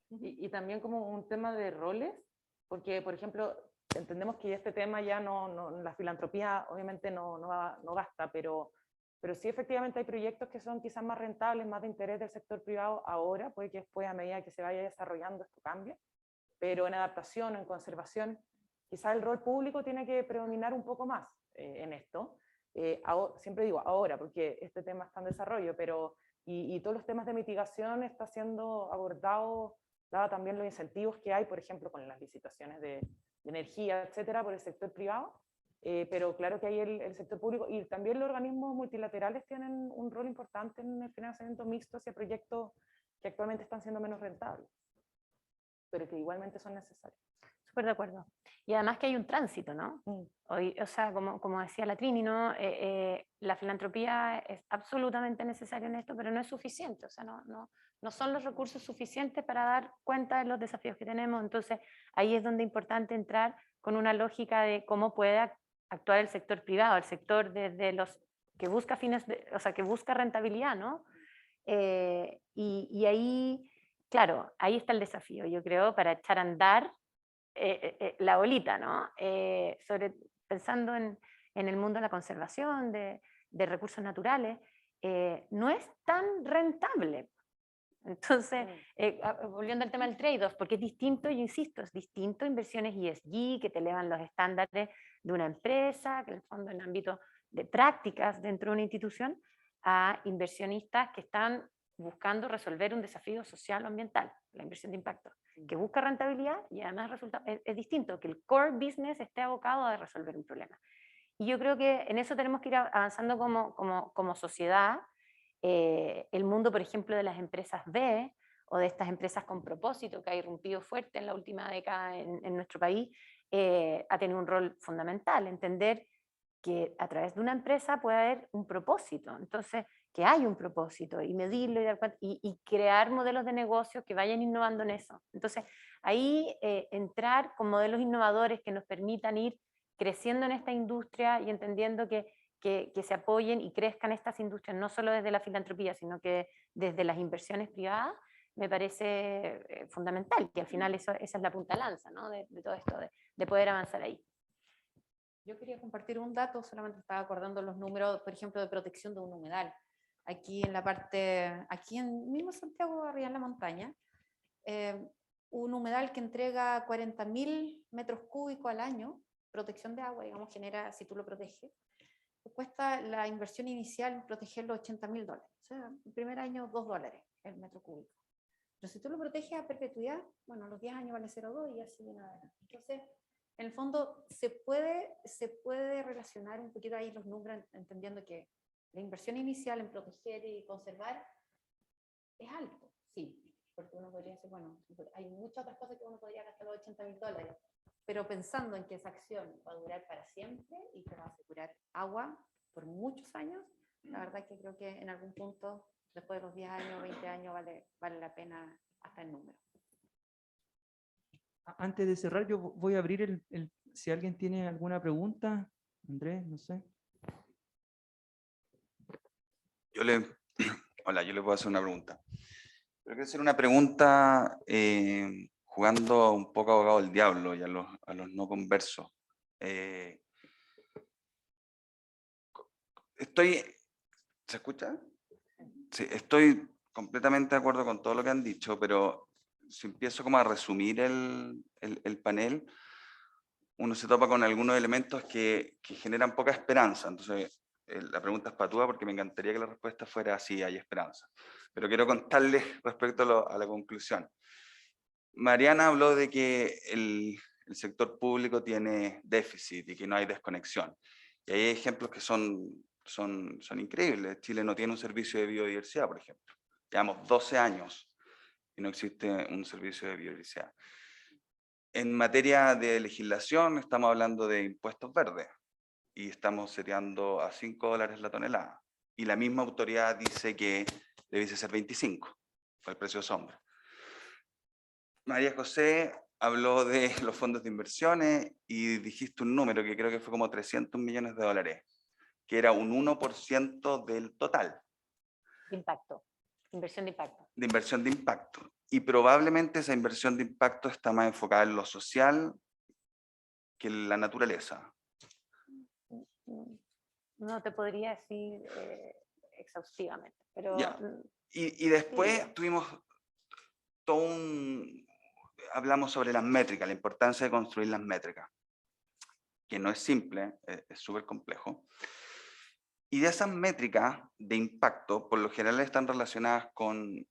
Y también como un tema de roles, porque, por ejemplo, entendemos que este tema ya la filantropía obviamente no basta, pero sí efectivamente hay proyectos que son quizás más rentables, más de interés del sector privado ahora, puede que después a medida que se vaya desarrollando esto cambie, pero en adaptación, en conservación, quizás el rol público tiene que predominar un poco más en esto. Siempre digo ahora, porque este tema está en desarrollo, pero y todos los temas de mitigación está siendo abordado, dado también los incentivos que hay, por ejemplo, con las licitaciones de energía, etcétera, por el sector privado, pero claro que hay el sector público y también los organismos multilaterales tienen un rol importante en el financiamiento mixto hacia proyectos que actualmente están siendo menos rentables, pero que igualmente son necesarios. Súper de acuerdo. Y además que hay un tránsito, ¿no? Hoy, o sea, como decía la Trini, ¿no? La filantropía es absolutamente necesaria en esto, pero no es suficiente, o sea, no son los recursos suficientes para dar cuenta de los desafíos que tenemos. Entonces, ahí es donde es importante entrar con una lógica de cómo puede actuar el sector privado, el sector desde los que busca o sea, que busca rentabilidad, ¿no? Y ahí, claro, ahí está el desafío, yo creo, para echar a andar la bolita, ¿no? Pensando en el mundo de la conservación, de recursos naturales, no es tan rentable. Entonces, volviendo al tema del trade-off, porque es distinto, yo insisto, es distinto inversiones ESG que te elevan los estándares de una empresa, que en el fondo en ámbito de prácticas dentro de una institución, a inversionistas que están buscando resolver un desafío social o ambiental, la inversión de impacto, que busca rentabilidad y además es distinto, que el core business esté abocado a resolver un problema. Y yo creo que en eso tenemos que ir avanzando como sociedad. El mundo, por ejemplo, de las empresas B o de estas empresas con propósito que ha irrumpido fuerte en la última década en nuestro país, ha tenido un rol fundamental, entender que a través de una empresa puede haber un propósito, entonces que hay un propósito y medirlo y crear modelos de negocio que vayan innovando en eso. Entonces ahí entrar con modelos innovadores que nos permitan ir creciendo en esta industria y entendiendo que se apoyen y crezcan estas industrias, no solo desde la filantropía, sino que desde las inversiones privadas, me parece fundamental, que al final esa es la punta lanza, ¿no? de todo esto, de poder avanzar ahí. Yo quería compartir un dato, solamente estaba acordando los números, por ejemplo, de protección de un humedal. Aquí en la parte, aquí en mismo Santiago, arriba en la montaña, un humedal que entrega 40.000 metros cúbicos al año, protección de agua, digamos, genera, si tú lo proteges, cuesta la inversión inicial protegerlo $80.000. O sea, el primer año $2 el metro cúbico. Pero si tú lo proteges a perpetuidad, bueno, a los 10 años vale 0,2 y así de nada. Entonces, en el fondo, se puede relacionar un poquito ahí los números, entendiendo que la inversión inicial en proteger y conservar es alto, sí, porque uno podría decir, bueno, hay muchas otras cosas que uno podría gastar los $80.000, pero pensando en que esa acción va a durar para siempre y que va a asegurar agua por muchos años, la verdad que creo que en algún punto, después de los 10 años, 20 años, vale la pena hasta el número. Antes de cerrar, yo voy a abrir si alguien tiene alguna pregunta. Andrés, no sé. Hola, yo le puedo hacer una pregunta. Pero quiero hacer una pregunta jugando un poco abogado del diablo y a los no conversos. ¿Se escucha? Sí, estoy completamente de acuerdo con todo lo que han dicho, pero si empiezo como a resumir el panel, uno se topa con algunos elementos que generan poca esperanza. Entonces, la pregunta es patúa porque me encantaría que la respuesta fuera sí, hay esperanza. Pero quiero contarles respecto a la conclusión. Mariana habló de que el sector público tiene déficit y que no hay desconexión. Y hay ejemplos que son increíbles. Chile no tiene un servicio de biodiversidad, por ejemplo. Llevamos 12 años y no existe un servicio de biodiversidad. En materia de legislación, estamos hablando de impuestos verdes y estamos seteando a $5 la tonelada. Y la misma autoridad dice que debiese ser 25, fue el precio sombra. María José habló de los fondos de inversiones y dijiste un número que creo que fue como $300 millones, que era un 1% del total. De impacto, inversión de impacto. De inversión de impacto. Y probablemente esa inversión de impacto está más enfocada en lo social que en la naturaleza. No te podría decir exhaustivamente, pero... Ya. Y después sí. tuvimos todo un... Hablamos sobre las métricas, la importancia de construir las métricas, que no es simple, es súper complejo. Y de esas métricas de impacto, por lo general están relacionadas con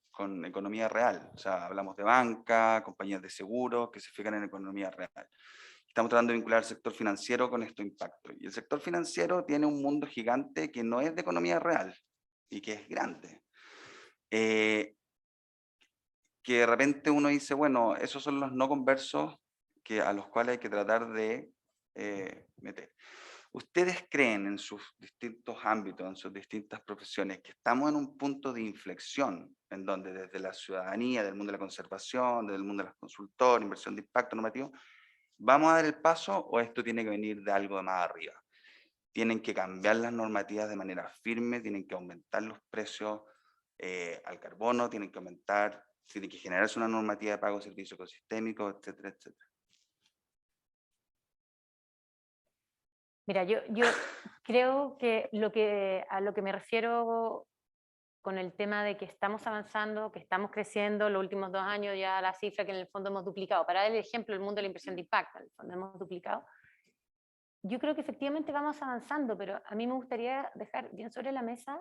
economía real. O sea, hablamos de banca, compañías de seguros que se fijan en economía real. Estamos tratando de vincular el sector financiero con estos impactos. Y el sector financiero tiene un mundo gigante que no es de economía real y que es grande. Que de repente uno dice, bueno, esos son los no conversos a los cuales hay que tratar de meter. ¿Ustedes creen en sus distintos ámbitos, en sus distintas profesiones, que estamos en un punto de inflexión en donde desde la ciudadanía, del mundo de la conservación, del mundo de los consultores, inversión de impacto normativo, vamos a dar el paso o esto tiene que venir de algo de más arriba? Tienen que cambiar las normativas de manera firme, tienen que aumentar los precios al carbono, tiene que generarse una normativa de pago de servicios ecosistémicos, etcétera, etcétera. Mira, yo creo que a lo que me refiero con el tema de que estamos avanzando, que estamos creciendo, los últimos 2 años ya la cifra que en el fondo hemos duplicado. Para dar el ejemplo, el mundo de la inversión de impacto, en el fondo hemos duplicado. Yo creo que efectivamente vamos avanzando, pero a mí me gustaría dejar bien sobre la mesa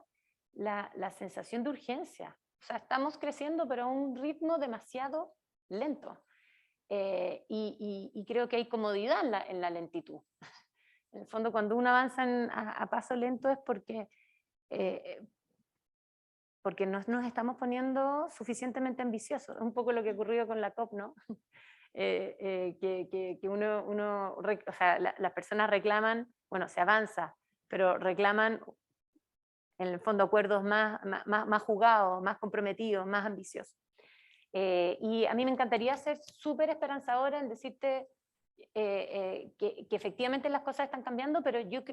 la sensación de urgencia. O sea, estamos creciendo, pero a un ritmo demasiado lento. Y creo que hay comodidad en la lentitud. En el fondo, cuando uno avanza a paso lento es porque nos estamos poniendo suficientemente ambiciosos. Es un poco lo que ocurrió con la COP, ¿no? Que o sea, las personas reclaman, bueno, se avanza, pero reclaman en el fondo acuerdos más jugados, más comprometidos, más ambiciosos. Y a mí me encantaría ser súper esperanzadora en decirte que efectivamente las cosas están cambiando, pero yo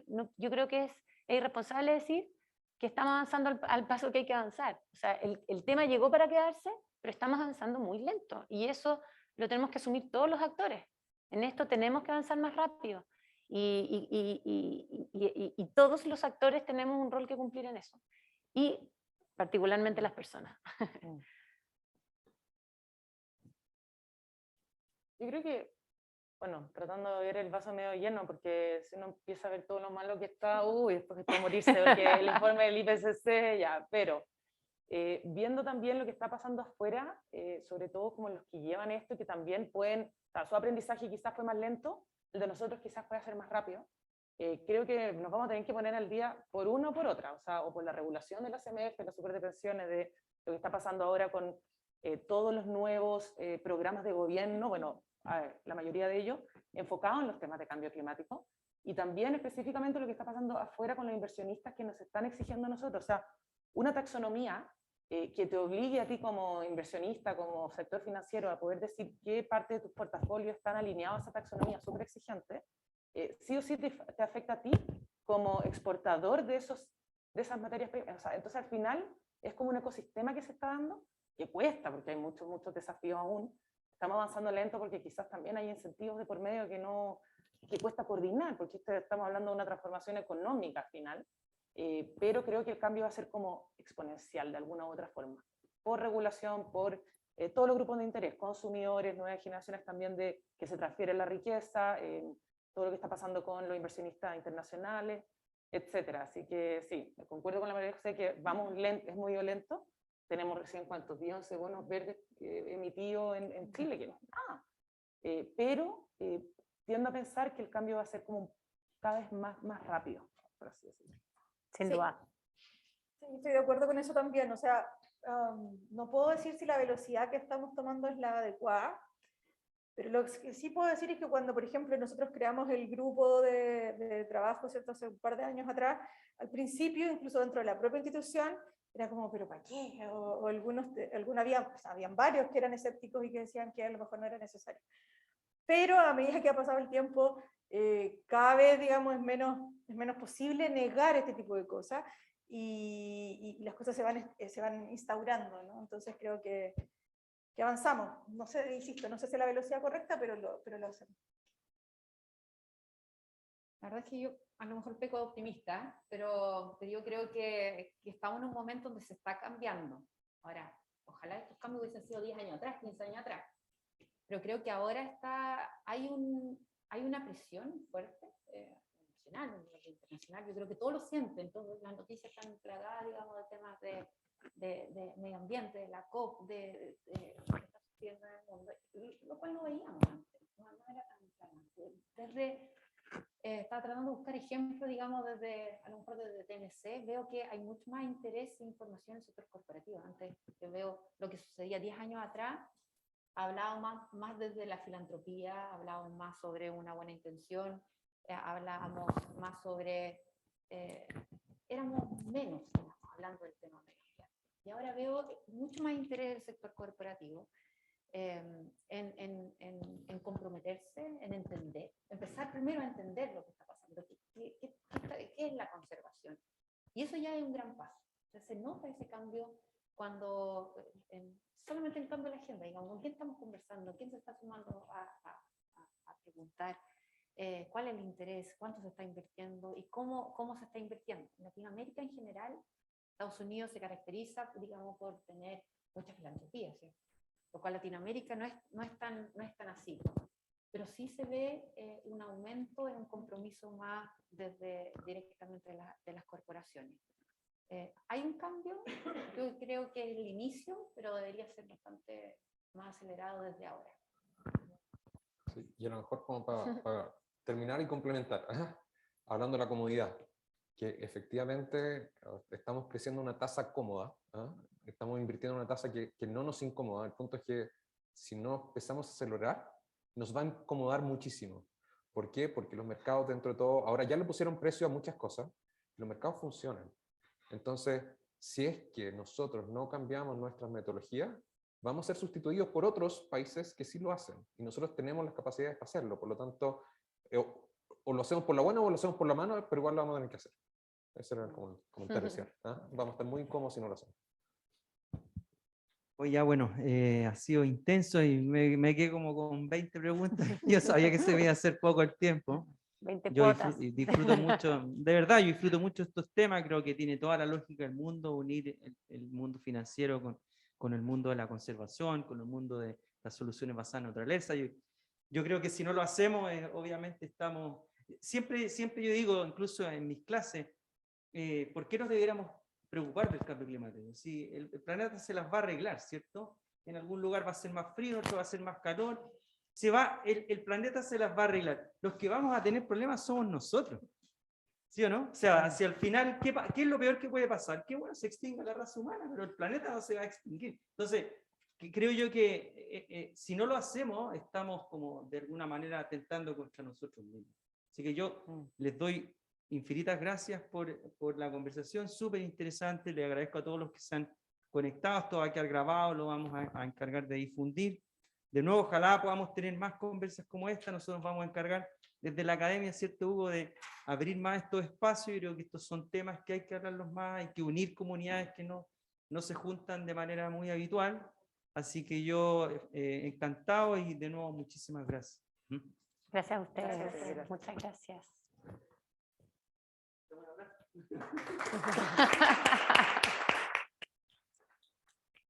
creo que es irresponsable decir que estamos avanzando al paso que hay que avanzar. O sea, el tema llegó para quedarse, pero estamos avanzando muy lento, y eso lo tenemos que asumir todos los actores. En esto tenemos que avanzar más rápido, y todos los actores tenemos un rol que cumplir en eso, y particularmente las personas. Yo creo que, bueno, tratando de ver el vaso medio lleno, porque si uno empieza a ver todo lo malo que está, después está a morirse, porque el informe del IPCC, ya, pero viendo también lo que está pasando afuera, sobre todo como los que llevan esto, que también pueden, o sea, su aprendizaje quizás fue más lento, el de nosotros quizás pueda ser más rápido. Creo que nos vamos a tener que poner al día por una o por otra, o sea, o por la regulación de la CMF, la super de pensiones, de lo que está pasando ahora con todos los nuevos programas de gobierno, bueno, a ver, la mayoría de ellos enfocados en los temas de cambio climático, y también específicamente lo que está pasando afuera con los inversionistas que nos están exigiendo a nosotros, o sea, una taxonomía que te obligue a ti como inversionista, como sector financiero, a poder decir qué parte de tus portafolios están alineados a esa taxonomía súper exigente, sí o sí te afecta a ti como exportador de esas materias primas. O sea, entonces al final es como un ecosistema que se está dando, que cuesta, porque hay muchos desafíos aún. Estamos avanzando lento porque quizás también hay incentivos de por medio que cuesta coordinar, porque estamos hablando de una transformación económica al final, pero creo que el cambio va a ser como exponencial de alguna u otra forma, por regulación, por todos los grupos de interés, consumidores, nuevas generaciones también que se transfiere la riqueza, todo lo que está pasando con los inversionistas internacionales, etcétera. Así que sí, concuerdo con la María José que vamos lento, es muy lento. Tenemos recién cuántos, 11 bonos verdes emitidos en Chile, que no es nada. Pero tiendo a pensar que el cambio va a ser como cada vez más rápido, por así decirlo. Sin duda. Sí, estoy de acuerdo con eso también. O sea, no puedo decir si la velocidad que estamos tomando es la adecuada, Pero lo que sí puedo decir es que cuando, por ejemplo, nosotros creamos el grupo de trabajo, ¿cierto? Hace un par de años atrás, al principio, incluso dentro de la propia institución, era como, ¿pero para qué? O habían varios que eran escépticos y que decían que a lo mejor no era necesario. Pero a medida que ha pasado el tiempo, cada vez, digamos, es menos posible negar este tipo de cosas y las cosas se van instaurando, ¿no? Entonces creo que avanzamos. No sé, insisto, no sé si es la velocidad correcta, pero lo hacemos. La verdad es que yo a lo mejor peco de optimista, pero yo creo que estamos en un momento donde se está cambiando. Ahora, ojalá estos cambios hubiesen sido 10 años atrás, 15 años atrás. Pero creo que ahora hay una presión fuerte, nacional, internacional. Yo creo que todos lo sienten, todas las noticias están plagadas, digamos, de temas de medio ambiente, de la COP, de lo que está sucediendo en el mundo, lo cual no veíamos antes, no era tan flagrante. Estaba tratando de buscar ejemplos, digamos, a lo mejor desde TNC, veo que hay mucho más interés e información en el sector corporativo. Antes yo veo lo que sucedía 10 años atrás, hablábamos más desde la filantropía, hablábamos más sobre una buena intención, hablábamos más sobre, éramos menos, digamos, hablando del tema medio ambiente. Y ahora veo mucho más interés del sector corporativo en comprometerse, en entender, empezar primero a entender lo que está pasando, qué es la conservación. Y eso ya es un gran paso. Entonces se nota ese cambio cuando solamente el cambio de la agenda, digamos, ¿con quién estamos conversando? ¿Quién se está sumando a preguntar? ¿Cuál es el interés? ¿Cuánto se está invirtiendo? ¿Y cómo se está invirtiendo? En Latinoamérica en general, Estados Unidos se caracteriza, digamos, por tener mucha filantropía, ¿sí? Lo cual Latinoamérica no es tan así. Pero sí se ve un aumento en un compromiso más directamente de las corporaciones. Hay un cambio, yo creo que es el inicio, pero debería ser bastante más acelerado desde ahora. Sí, y a lo mejor como para terminar y complementar, hablando de la comodidad, que efectivamente estamos creciendo a una tasa cómoda, estamos invirtiendo en una tasa que no nos incomoda. El punto es que si no empezamos a acelerar, nos va a incomodar muchísimo. ¿Por qué? Porque los mercados dentro de todo, ahora ya le pusieron precio a muchas cosas, los mercados funcionan. Entonces, si es que nosotros no cambiamos nuestras metodologías, vamos a ser sustituidos por otros países que sí lo hacen, y nosotros tenemos las capacidades para hacerlo. Por lo tanto, o lo hacemos por la buena o lo hacemos por la mano, pero igual lo vamos a tener que hacer. Ese era el comentario, ¿cierto? Vamos a estar muy incómodos si no lo hacemos. Hoy ya, bueno, ha sido intenso y me quedé como con 20 preguntas. Yo sabía que se me iba a hacer poco el tiempo. 20 Yo cuotas. disfruto mucho, de verdad, yo disfruto mucho estos temas. Creo que tiene toda la lógica del mundo, unir el mundo financiero con el mundo de la conservación, con el mundo de las soluciones basadas en naturaleza. Yo creo que si no lo hacemos, obviamente estamos... Siempre yo digo, incluso en mis clases, ¿por qué nos debiéramos preocupar del cambio climático? Si el planeta se las va a arreglar, ¿cierto? En algún lugar va a ser más frío, en otro va a ser más calor. El planeta se las va a arreglar. Los que vamos a tener problemas somos nosotros. ¿Sí o no? O sea, si al final, ¿qué es lo peor que puede pasar? Que bueno, se extinga la raza humana, pero el planeta no se va a extinguir. Entonces, creo yo que si no lo hacemos, estamos como de alguna manera atentando contra nosotros mismos. Así que yo les doy infinitas gracias por la conversación, súper interesante. Le agradezco a todos los que se han conectado. Esto va a quedar grabado, lo vamos a encargar de difundir. De nuevo, ojalá podamos tener más conversas como esta. Nosotros vamos a encargar desde la academia, ¿cierto, Hugo?, de abrir más estos espacios. Yo creo que estos son temas que hay que hablarlos más, hay que unir comunidades que no se juntan de manera muy habitual. Así que yo encantado y de nuevo muchísimas gracias. Gracias a ustedes. Muchas gracias.